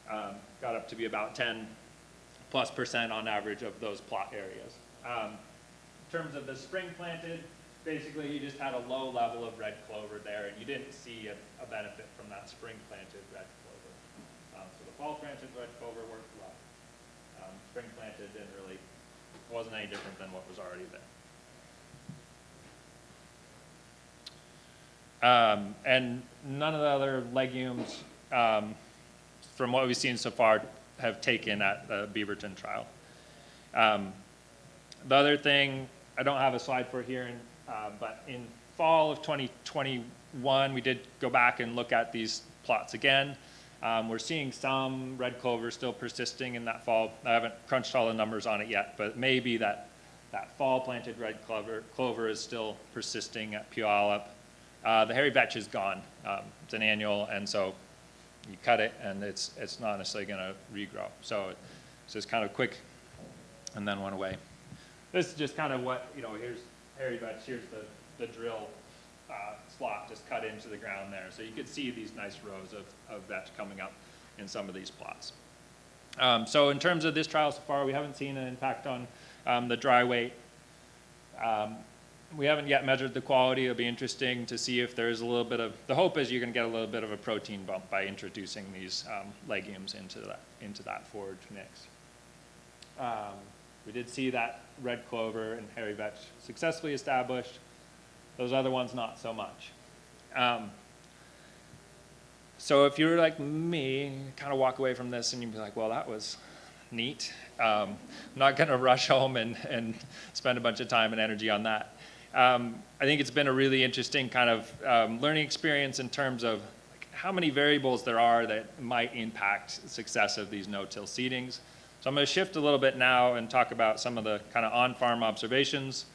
Got up to be about 10+% on average of those plot areas. In terms of the spring planted, basically you just had a low level of red clover there, and you didn't see a benefit from that spring planted red clover. So the fall planted red clover worked well. Spring planted wasn't any different than what was already there. And none of the other legumes, from what we've seen so far, have taken at the Beaverton trial. The other thing, I don't have a slide for here, but in fall of 2021, we did go back and look at these plots again. We're seeing some red clover still persisting in that fall. I haven't crunched all the numbers on it yet, but it may be that fall planted red clover is still persisting at Puyallup. The hairy vetch is gone. It's an annual, and so you cut it, and it's not necessarily going to regrow. So it's just kind of quick, and then went away. This is just kind of what, here's hairy vetch, here's the drill slot just cut into the ground there. So you could see these nice rows of vetch coming up in some of these plots. So in terms of this trial so far, we haven't seen an impact on the dry weight. We haven't yet measured the quality. It'll be interesting to see if there's a little bit of, the hope is you're going to get a little bit of a protein bump by introducing these legumes into that forage mix. We did see that red clover and hairy vetch successfully established. Those other ones, not so much. So if you're like me, you kind of walk away from this and you'd be like, well, that was neat. I'm not going to rush home and spend a bunch of time and energy on that. I think it's been a really interesting kind of learning experience in terms of how many variables there are that might impact the success of these no-till seedings. So I'm going to shift a little bit now and talk about some of the kind of on-farm observations.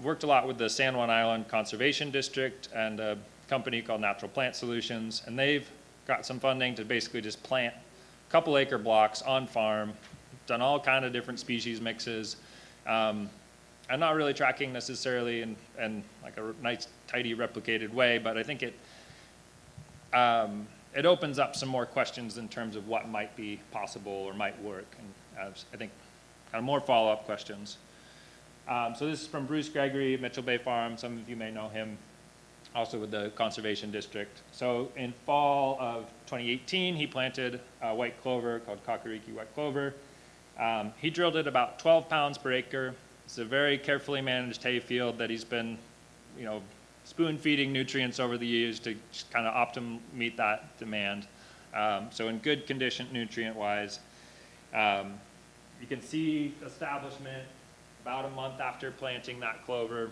Worked a lot with the San Juan Island Conservation District and a company called Natural Plant Solutions, and they've got some funding to basically just plant a couple acre blocks on farm, done all kind of different species mixes. I'm not really tracking necessarily in like a nice, tidy, replicated way, but I think it opens up some more questions in terms of what might be possible or might work, and I think kind of more follow-up questions. So this is from Bruce Gregory at Mitchell Bay Farm. Some of you may know him, also with the Conservation District. So in fall of 2018, he planted white clover called Kakariki white clover. He drilled it about 12 pounds per acre. It's a very carefully managed hay field that he's been, spoon feeding nutrients over the years to just kind of meet that demand. So in good condition nutrient-wise. You can see establishment about a month after planting that clover.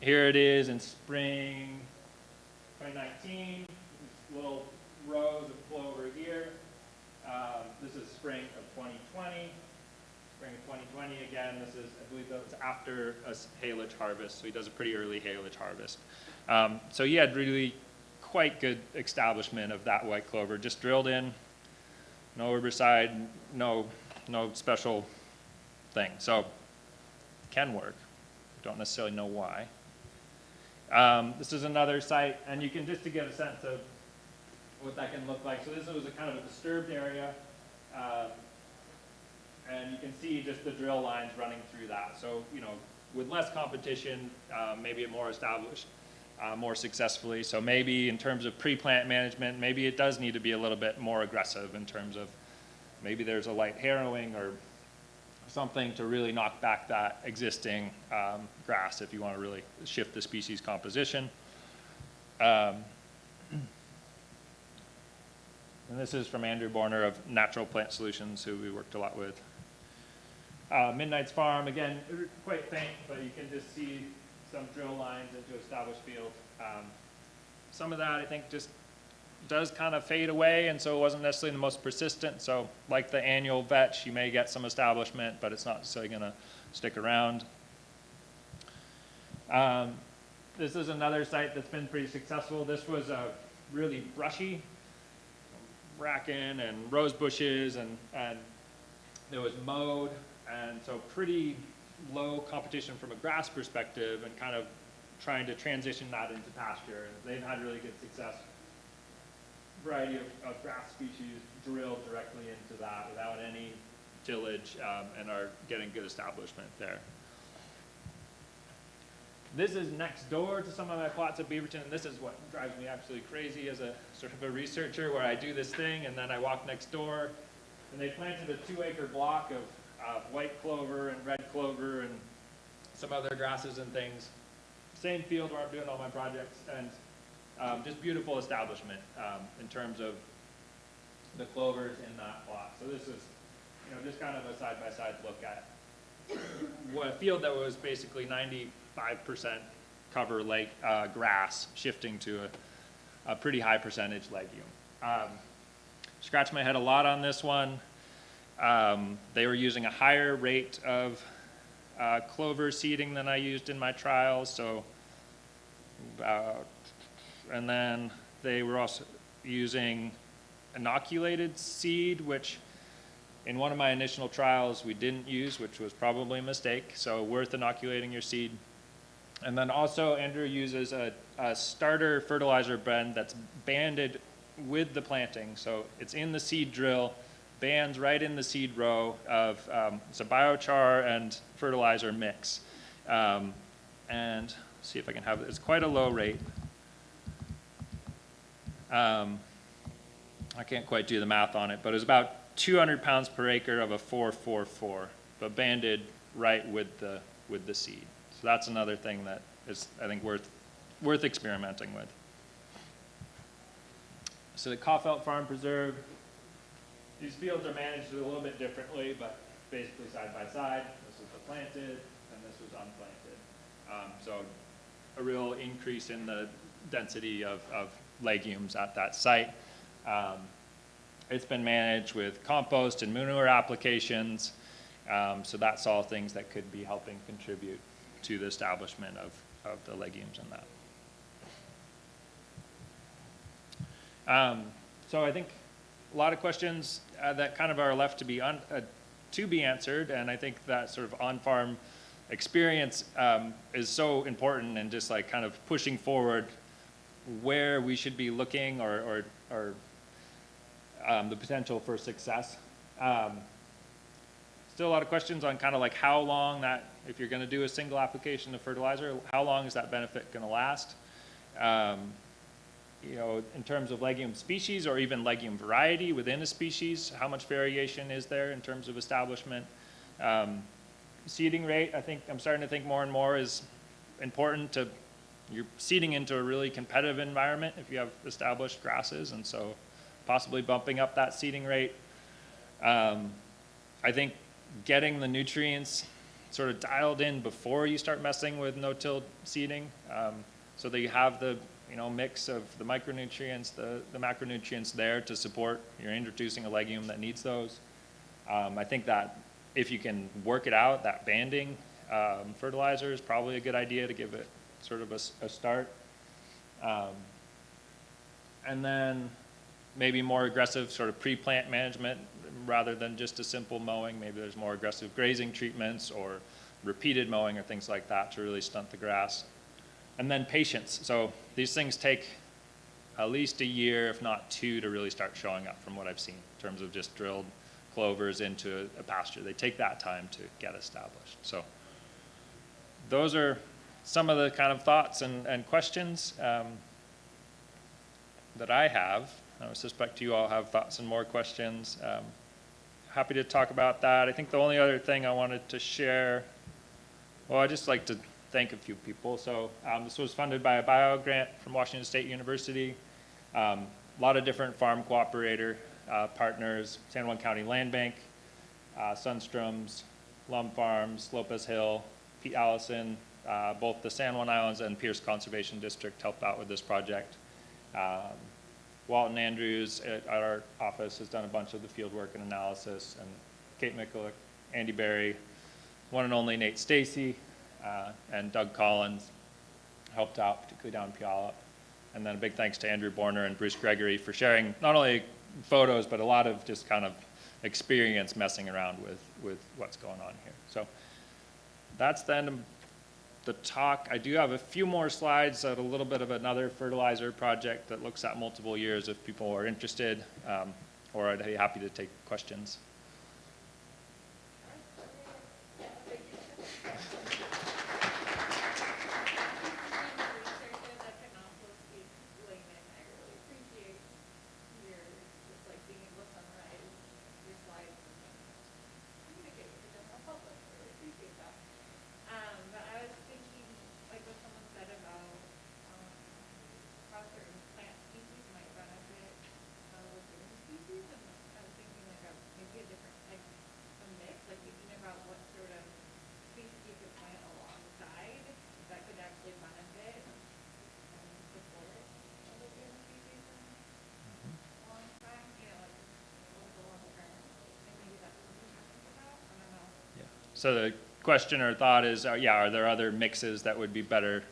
Here it is in spring 2019, little rows of clover here. This is spring of 2020. Spring of 2020 again, this is, I believe that's after a haylage harvest, so he does a pretty early haylage harvest. So he had really quite good establishment of that white clover, just drilled in, no herbicide, no special thing. So can work, don't necessarily know why. This is another site, and you can, just to get a sense of what that can look like. So this was a kind of a disturbed area, and you can see just the drill lines running through that. So, with less competition, maybe it more established more successfully. So maybe in terms of pre-plant management, maybe it does need to be a little bit more aggressive in terms of maybe there's a light harrowing or something to really knock back that existing grass if you want to really shift the species composition. And this is from Andrew Borner of Natural Plant Solutions, who we worked a lot with. Midnight's Farm, again, quite faint, but you can just see some drill lines into established field. Some of that, I think, just does kind of fade away, and so it wasn't necessarily the most persistent. So like the annual vetch, you may get some establishment, but it's not necessarily going to stick around. This is another site that's been pretty successful. This was a really brushy, bracken and rose bushes, and it was mowed, and so pretty low competition from a grass perspective and kind of trying to transition that into pasture. And they've had really good success. Variety of grass species drilled directly into that without any tillage, and are getting good establishment there. This is next door to some of my plots of Beaverton, and this is what drives me absolutely crazy as a sort of a researcher, where I do this thing and then I walk next door, and they planted a 2-acre block of white clover and red clover and some other grasses and things. Same field where I'm doing all my projects, and just beautiful establishment in terms of the clovers in that plot. So this is, you know, just kind of a side-by-side look at what a field that was basically 95% cover grass, shifting to a pretty high percentage legume. Scratched my head a lot on this one. They were using a higher rate of clover seeding than I used in my trials, so and then they were also using inoculated seed, which in one of my initial trials we didn't use, which was probably a mistake, so worth inoculating your seed. And then also Andrew uses a starter fertilizer blend that's banded with the planting, so it's in the seed drill, bands right in the seed row of, it's a biochar and fertilizer mix. And see if I can have it, it's quite a low rate. I can't quite do the math on it, but it's about 200 pounds per acre of a 4-4-4, but banded right with the seed. So that's another thing that is, I think, worth experimenting with. So the Kaufelt Farm Preserve, these fields are managed a little bit differently, but basically side by side. This was the planted, and this was unplanted. So a real increase in the density of legumes at that site. It's been managed with compost and manure applications, so that's all things that could be helping contribute to the establishment of the legumes in that. So I think a lot of questions that kind of are left to be answered, and I think that sort of on-farm experience is so important, and just like kind of pushing forward where we should be looking or the potential for success. Still a lot of questions on kind of like how long that, if you're going to do a single application of fertilizer, how long is that benefit going to last? You know, in terms of legume species or even legume variety within a species, how much variation is there in terms of establishment? Seeding rate, I think I'm starting to think more and more is important to, you're seeding into a really competitive environment if you have established grasses, and so possibly bumping up that seeding rate. I think getting the nutrients sort of dialed in before you start messing with no-till seeding, so that you have the mix of the micronutrients, the macronutrients there to support, you're introducing a legume that needs those. I think that if you can work it out, that banding fertilizer is probably a good idea to give it sort of a start. And then maybe more aggressive sort of pre-plant management rather than just a simple mowing. Maybe there's more aggressive grazing treatments or repeated mowing or things like that to really stunt the grass. And then patience. So these things take at least a year, if not 2, to really start showing up from what I've seen in terms of just drilled clovers into a pasture. They take that time to get established. So those are some of the kind of thoughts and questions that I have. I suspect you all have thoughts and more questions. Happy to talk about that. I think the only other thing I wanted to share, well, I'd just like to thank a few people. So this was funded by a bio grant from Washington State University. A lot of different farm cooperator partners, San Juan County Land Bank, Sunstrom's, Lum Farms, Lopez Hill, Pete Allison, both the San Juan Islands and Pierce Conservation District helped out with this project. Walton Andrews at our office has done a bunch of the field work and analysis, and Kate Mikulik, Andy Berry, one and only Nate Stacy, and Doug Collins helped out, particularly down in Puyallup. And then a big thanks to Andrew Borner and Bruce Gregory for sharing not only photos, but a lot of just kind of experience messing around with what's going on here. So that's the end of the talk. I do have a few more slides at a little bit of another fertilizer project that looks at multiple years if people are interested, or I'd be happy to take questions. Researchers that can also speak layman. I really appreciate your, just like being able to summarize your slides and communicate with the general public. I really appreciate that. But I was thinking, like what someone said about how certain plant species might benefit certain species, and I was thinking like maybe a different, like a mix, like thinking about what sort of species you could plant alongside that could actually benefit and support other certain species in a long time, you know, like over the long term. And maybe that's something to think about. I don't know. Yeah. So the question or thought is, yeah, are there other mixes that would be better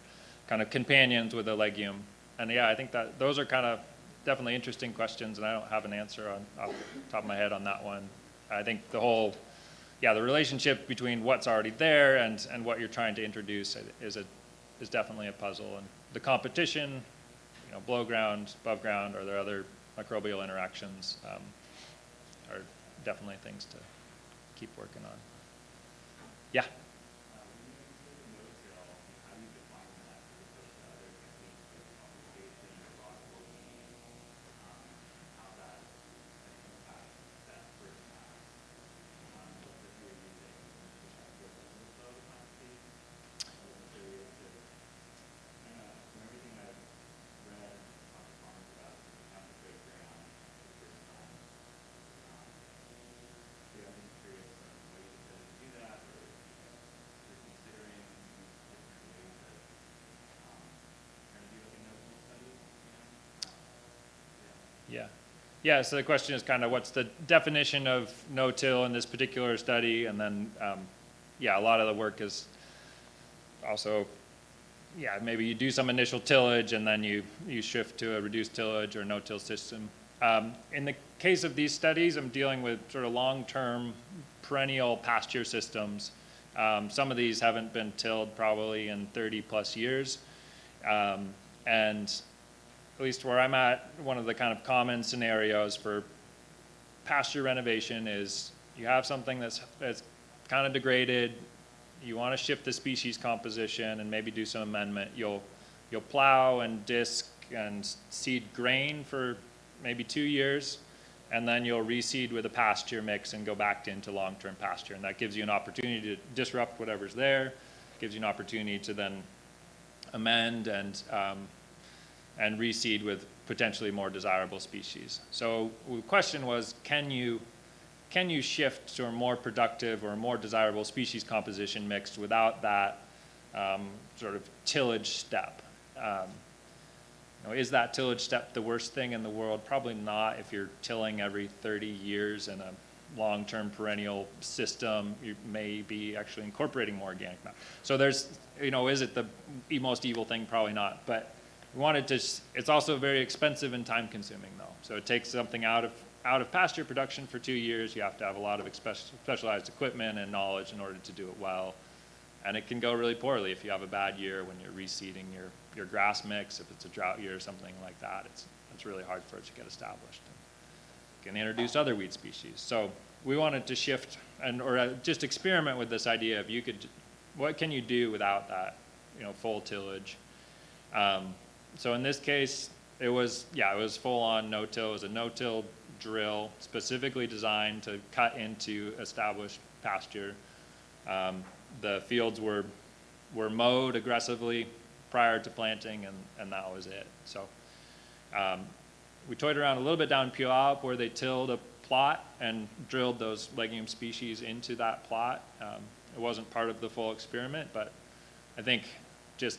kind of companions with a legume? And yeah, I think that those are kind of definitely interesting questions, and I don't have an answer off the top of my head on that one. I think the whole, yeah, the relationship between what's already there and what you're trying to introduce is definitely a puzzle. And the competition, you know, below ground, above ground, are there other microbial interactions, are definitely things to keep working on. Yeah. Yeah. Yeah, so the question is kind of what's the definition of no-till in this particular study, and then, yeah, a lot of the work is also, yeah, maybe you do some initial tillage and then you shift to a reduced tillage or no-till system. In the case of these studies, I'm dealing with sort of long-term perennial pasture systems. Some of these haven't been tilled probably in 30 plus years, and at least where I'm at, one of the kind of common scenarios for pasture renovation is you have something that's kind of degraded, you want to shift the species composition and maybe do some amendment. You'll plow and disc and seed grain for maybe 2 years, and then you'll reseed with a pasture mix and go back into long-term pasture. And that gives you an opportunity to disrupt whatever's there, gives you an opportunity to then amend and reseed with potentially more desirable species. So the question was, can you shift to a more productive or more desirable species composition mixed without that sort of tillage step? You know, is that tillage step the worst thing in the world? Probably not. If you're tilling every 30 years in a long-term perennial system, you may be actually incorporating more organic matter. So there's, you know, is it the most evil thing? Probably not. But we wanted to, it's also very expensive and time consuming though. So it takes something out of pasture production for 2 years. You have to have a lot of specialized equipment and knowledge in order to do it well. And it can go really poorly if you have a bad year when you're reseeding your grass mix. If it's a drought year or something like that, it's really hard for it to get established. You can introduce other weed species. So we wanted to shift or just experiment with this idea of what can you do without that, you know, full tillage. So in this case, it was full on no-till. It was a no-till drill specifically designed to cut into established pasture. The fields were mowed aggressively prior to planting, and that was it. So we toyed around a little bit down Puyallup where they tilled a plot and drilled those legume species into that plot. It wasn't part of the full experiment, but I think just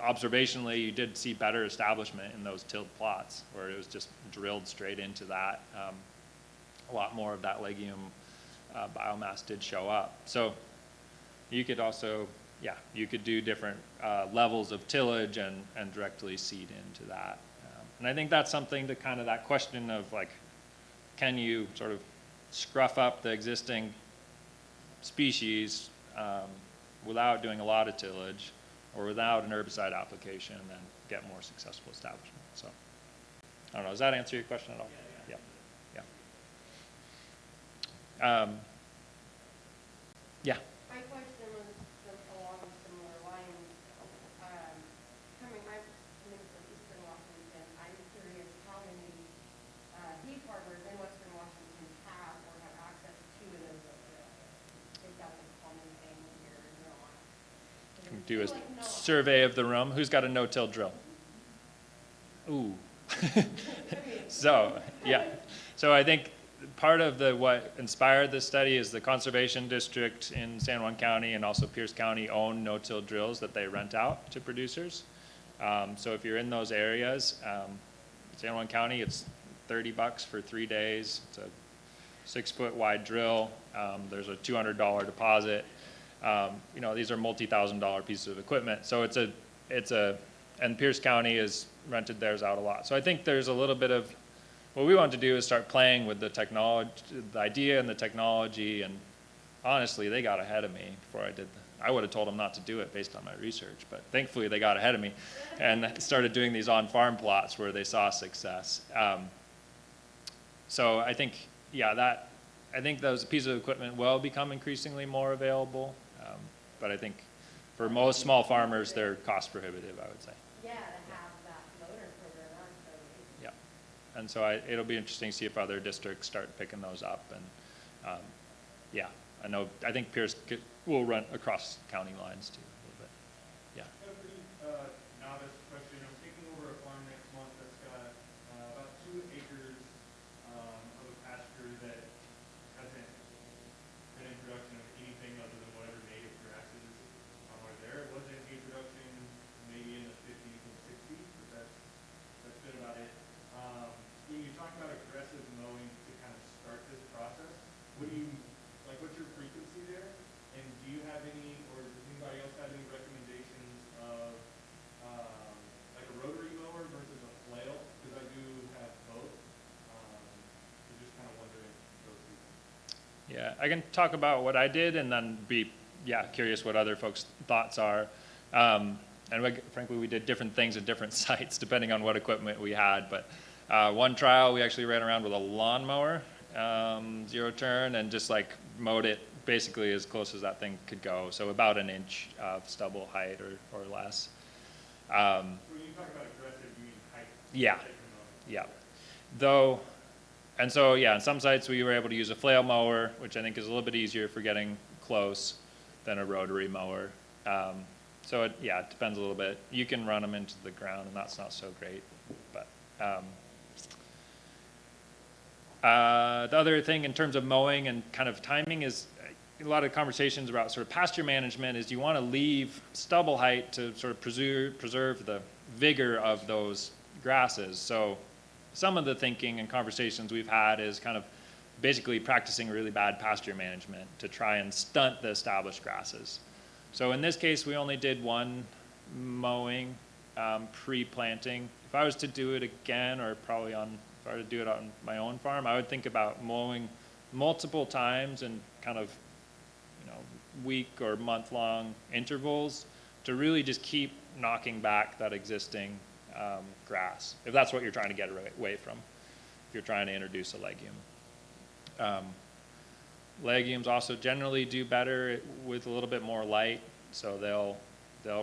observationally, you did see better establishment in those tilled plots where it was just drilled straight into that. A lot more of that legume biomass did show up. So you could also, yeah, you could do different levels of tillage and directly seed into that. And I think that's something to kind of that question of like, can you sort of scruff up the existing species without doing a lot of tillage or without an herbicide application and then get more successful establishment. So I don't know, does that answer your question at all? Yeah. Yeah. My question was along similar lines. I'm from Eastern Washington. I'm curious how many bee farmers in Western Washington have or have access to a no-till drill. If that's a common thing here or not. Do a survey of the room. Who's got a no-till drill? Ooh. So, yeah. So I think part of what inspired this study is the Conservation District in San Juan County and also Pierce County own no-till drills that they rent out to producers. So if you're in those areas, San Juan County, it's $30 for 3 days. It's a 6-foot wide drill. There's a $200 deposit. You know, these are multi-$1,000 pieces of equipment. So and Pierce County has rented theirs out a lot. So I think there's a little bit of, what we want to do is start playing with the technology, the idea and the technology, and honestly, they got ahead of me before I did. I would have told them not to do it based on my research, but thankfully they got ahead of me and started doing these on-farm plots where they saw success. So I think, yeah, I think those pieces of equipment will become increasingly more available, but I think for most small farmers, they're cost prohibitive, I would say. Yeah, to have that loader for their run, so. Yeah, and so it'll be interesting to see if other districts start picking those up, and yeah, I think Pierce will run across county lines too a little bit. Yeah. Got a pretty novice question. I'm taking over a farm next month that's got about 2 acres of a pasture that hasn't an introduction of anything other than whatever native grasses are there. It was an introduction maybe in the 50s and 60s, but that's been about it. When you talk about aggressive mowing to kind of start this process, what's your frequency there? And do you have any, or does anybody else have any recommendations of like a rotary mower versus a flail? Because I do have both. So just kind of wondering those two things. Yeah, I can talk about what I did and then be curious what other folks' thoughts are. And frankly, we did different things at different sites depending on what equipment we had. But one trial, we actually ran around with a lawnmower, 0 turn, and just like mowed it basically as close as that thing could go. So about an inch of stubble height or less. When you talk about aggressive, you mean height? Yeah, yeah. Though, and so yeah, on some sites we were able to use a flail mower, which I think is a little bit easier for getting close than a rotary mower. So it depends a little bit. You can run them into the ground, and that's not so great. But the other thing in terms of mowing and kind of timing is a lot of conversations about sort of pasture management is you want to leave stubble height to sort of preserve the vigor of those grasses. So some of the thinking and conversations we've had is kind of basically practicing really bad pasture management to try and stunt the established grasses. So in this case, we only did one mowing pre-planting. If I was to do it again, or probably if I were to do it on my own farm, I would think about mowing multiple times in kind of week or month-long intervals to really just keep knocking back that existing grass, if that's what you're trying to get away from, if you're trying to introduce a legume. Legumes also generally do better with a little bit more light, so they'll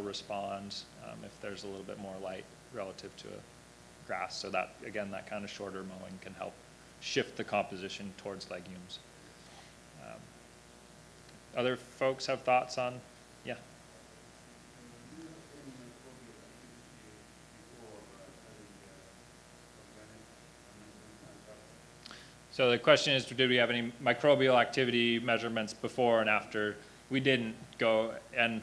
respond if there's a little bit more light relative to a grass. So that, again, that kind of shorter mowing can help shift the composition towards legumes. Other folks have thoughts on, yeah? So the question is, did we have any microbial activity measurements before and after? We didn't go, and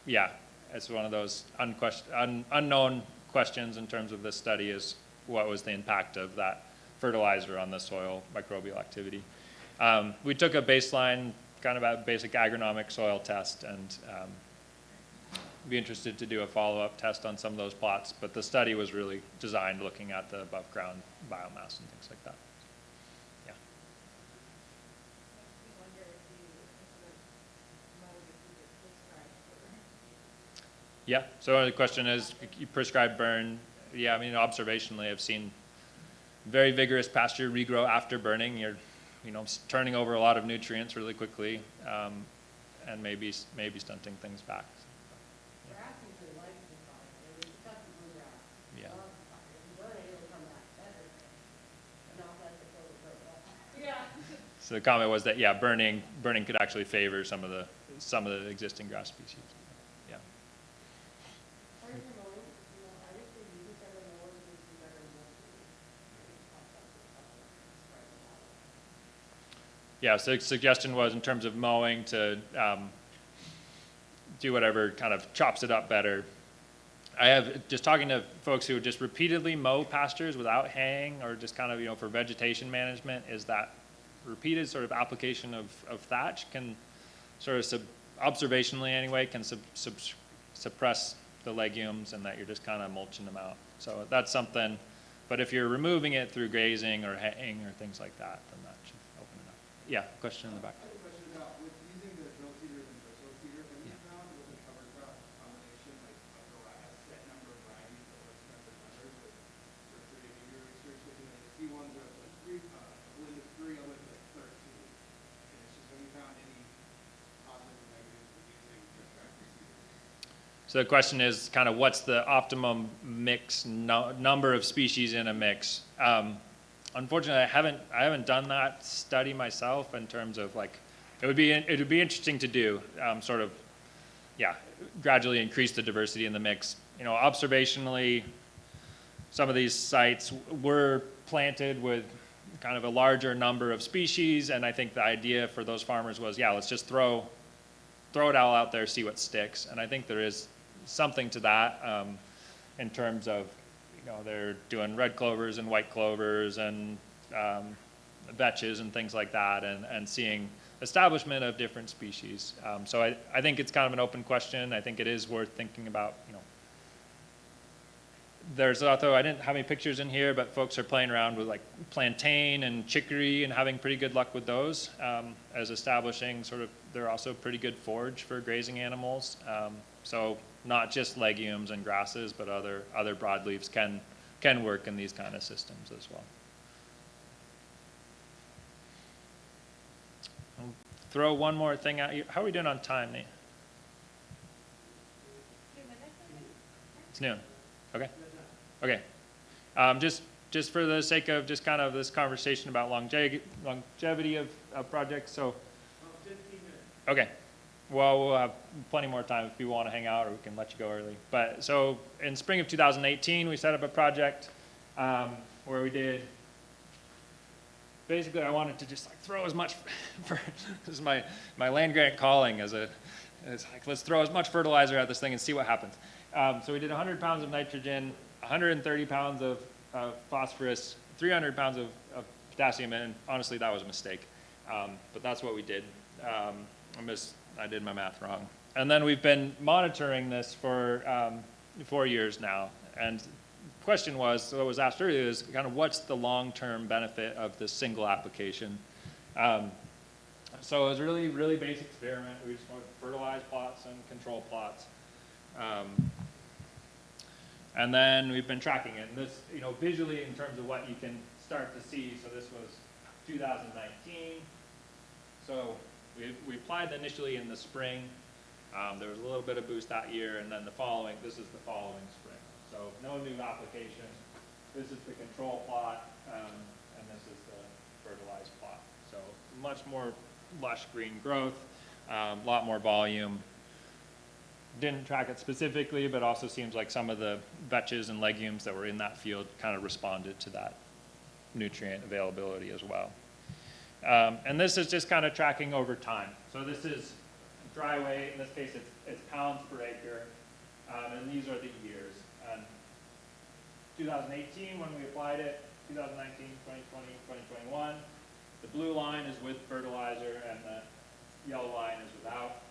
yeah, it's one of those unknown questions in terms of this study is what was the impact of that fertilizer on the soil microbial activity. We took a baseline, kind of a basic agronomic soil test, and be interested to do a follow-up test on some of those plots, but the study was really designed looking at the above ground biomass and things like that. Yeah. I wonder if you sort of mowed, if you could describe Yeah, so the question is, you prescribed burn. Yeah, I mean, observationally, I've seen very vigorous pasture regrow after burning. You're, turning over a lot of nutrients really quickly, and maybe stunting things back. Grass usually likes the fire, it was tough to burn grass. Yeah. Loves the fire. If you burn it, it'll come back better, but not like the total burn. Yeah. So the comment was that, yeah, burning could actually favor some of the existing grass species. Yeah. Part of your mowing, I think the easy side of the mower is to better mow. Yeah, so the suggestion was in terms of mowing to do whatever kind of chops it up better. I have just talking to folks who just repeatedly mow pastures without haying or just kind of, for vegetation management, is that repeated sort of application of thatch can sort of observationally anyway, can suppress the legumes and that you're just kind of mulching them out. So that's something, but if you're removing it through grazing or haying or things like that, then that should open it up. Yeah, question in the back. I have a question about with using the drill seeders and bristle seeders, have you found with the cover crop combination, like a set number of varieties that works better than others for creating your research? Looking at the C1s are like a blend of 3, a blend of 13. And it's just, have you found any positive or negatives with using just tractor seeders? So the question is kind of what's the optimum mix number of species in a mix? Unfortunately, I haven't done that study myself in terms of like, it would be interesting to do, sort of, yeah, gradually increase the diversity in the mix. Observationally, some of these sites were planted with kind of a larger number of species, and I think the idea for those farmers was, yeah, let's just throw it all out there, see what sticks. And I think there is something to that in terms of, they're doing red clovers and white clovers and vetches and things like that, and seeing establishment of different species. So I think it's kind of an open question. I think it is worth thinking about, There's also, I didn't have any pictures in here, but folks are playing around with like plantain and chicory and having pretty good luck with those as establishing sort of, they're also pretty good forage for grazing animals. So not just legumes and grasses, but other broadleaves can work in these kind of systems as well. I'll throw one more thing out. How are we doing on time, Nate? 2 minutes, I think? It's noon. Okay. Okay. Just for the sake of just kind of this conversation about longevity of projects. So. 15 minutes. Okay. Well, we'll have plenty more time if you want to hang out, or we can let you go early. But so in spring of 2018, we set up a project where we did. Basically, I wanted to just like throw as much. This is my land grant calling it's like let's throw as much fertilizer at this thing and see what happens. So we did 100 pounds of nitrogen, 130 pounds of phosphorus, 300 pounds of potassium, and honestly, that was a mistake. But that's what we did. I did my math wrong. And then we've been monitoring this for 4 years now. And the question was, what was asked earlier is kind of what's the long-term benefit of this single application? So it was really, really basic experiment. We just wanted to fertilize plots and control plots. And then we've been tracking it. And this, visually in terms of what you can start to see. So this was 2019. So we applied initially in the spring. There was a little bit of boost that year, and then this is the following spring. So no new application. This is the control plot, and this is the fertilized plot. So much more lush green growth, a lot more volume. Didn't track it specifically, but also seems like some of the vetches and legumes that were in that field kind of responded to that nutrient availability as well. And this is just kind of tracking over time. So this is dry weight. In this case, it's pounds per acre. And these are the years. 2018, when we applied it, 2019, 2020, 2021. The blue line is with fertilizer, and the yellow line is without.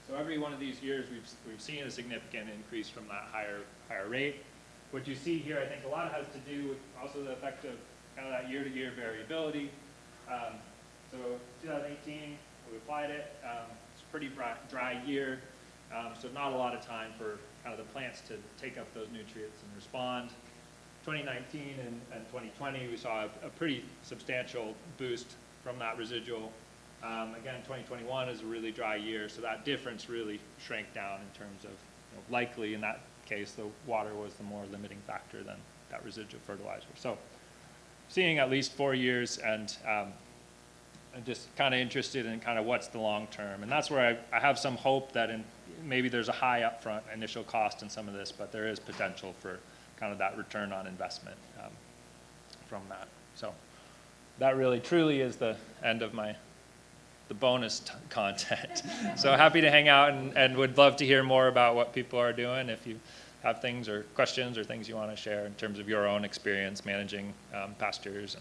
So every one of these years, we've seen a significant increase from that higher rate. What you see here, I think a lot has to do with also the effect of kind of that year-to-year variability. So 2018, we applied it. It's a pretty dry year. So not a lot of time for kind of the plants to take up those nutrients and respond. 2019 and 2020, we saw a pretty substantial boost from that residual. Again, 2021 is a really dry year, so that difference really shrank down in terms of, likely in that case, the water was the more limiting factor than that residual fertilizer. So seeing at least 4 years, and I'm just kind of interested in kind of what's the long term. And that's where I have some hope that maybe there's a high upfront initial cost in some of this, but there is potential for kind of that return on investment from that. So that really truly is the end of the bonus content. So happy to hang out and would love to hear more about what people are doing. If you have things or questions or things you want to share in terms of your own experience managing pastures.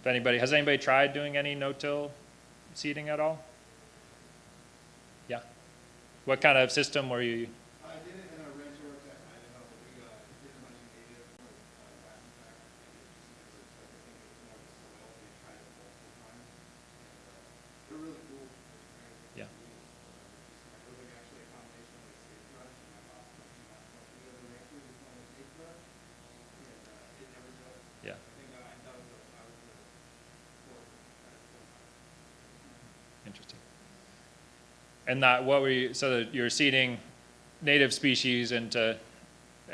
And if has anybody tried doing any no-till seeding at all? Yeah. What kind of system were you? I did it in a ranch where it's at Idaho. We did a bunch of native last time. I think it was more of the soil. We tried it multiple times. They're really cool. Yeah. It was like actually a combination of like sagebrush and my boss told me not to the other ranchers just wanted sagebrush. And it never does. Yeah. I think I was the fourth. Interesting. And that, what were you, so that you're seeding native species in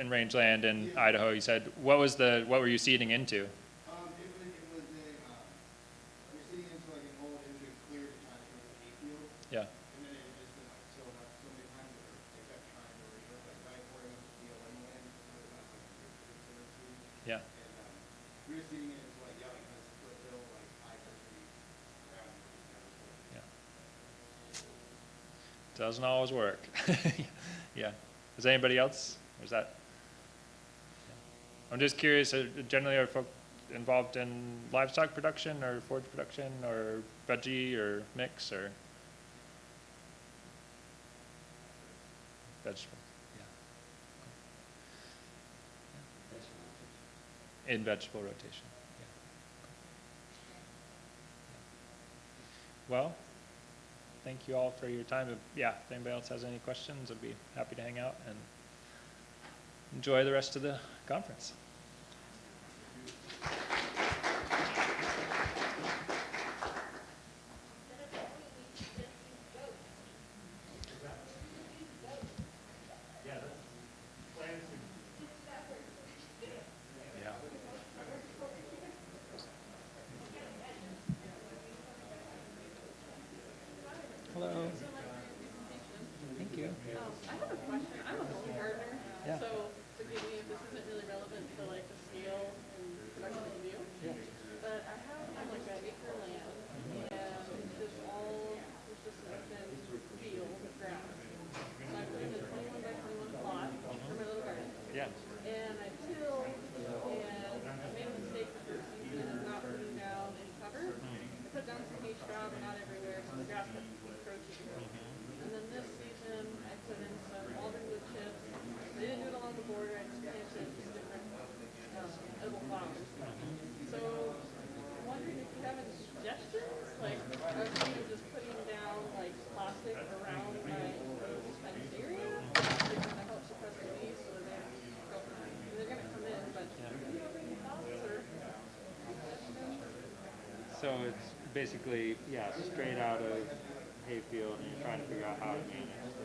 rangeland in Idaho, you said, what were you seeding into? It was we're seeding into like an old engine clear to try to turn the hay field. Yeah. And then it had just been like tilled up so many times that they kept trying to raise up, like right pouring up the BLM land, so it was like Yeah. and we were seeding it into like, like this split hill, like high country ground. Yeah. Doesn't always work. Yeah. Is anybody else? Or is that? Yeah. I'm just curious, generally are folk involved in livestock production or forage production or veggie or mix or? Vegetable, yeah. In vegetable rotation, yeah. Well, thank you all for your time. If anybody else has any questions, I'd be happy to hang out and enjoy the rest of the conference. Hello. Thank you. I have a question. I'm a home gardener, Yeah. so forgive me if this isn't really relevant to like the scale and production that you do. Yeah. But I have like an acre of land, and there's just an open field of grass. So I put in a 21 by 21 plot for my little garden. Yeah. And I tilled, and I made a mistake the first season of not putting down any cover. I put down some hay straw, but not everywhere, so the grass kept encroaching. And then this season, I put in some alderwood chips. I didn't do it along the border, I just planted just different edible flowers. So I'm wondering if you have any suggestions? Like, I was thinking of just putting down like plastic around my enclosed fenced area to kind of help suppress the weeds so that they're gonna come in, but do you have any thoughts or suggestions? So it's basically, straight out of hayfield, and you're trying to figure out how to manage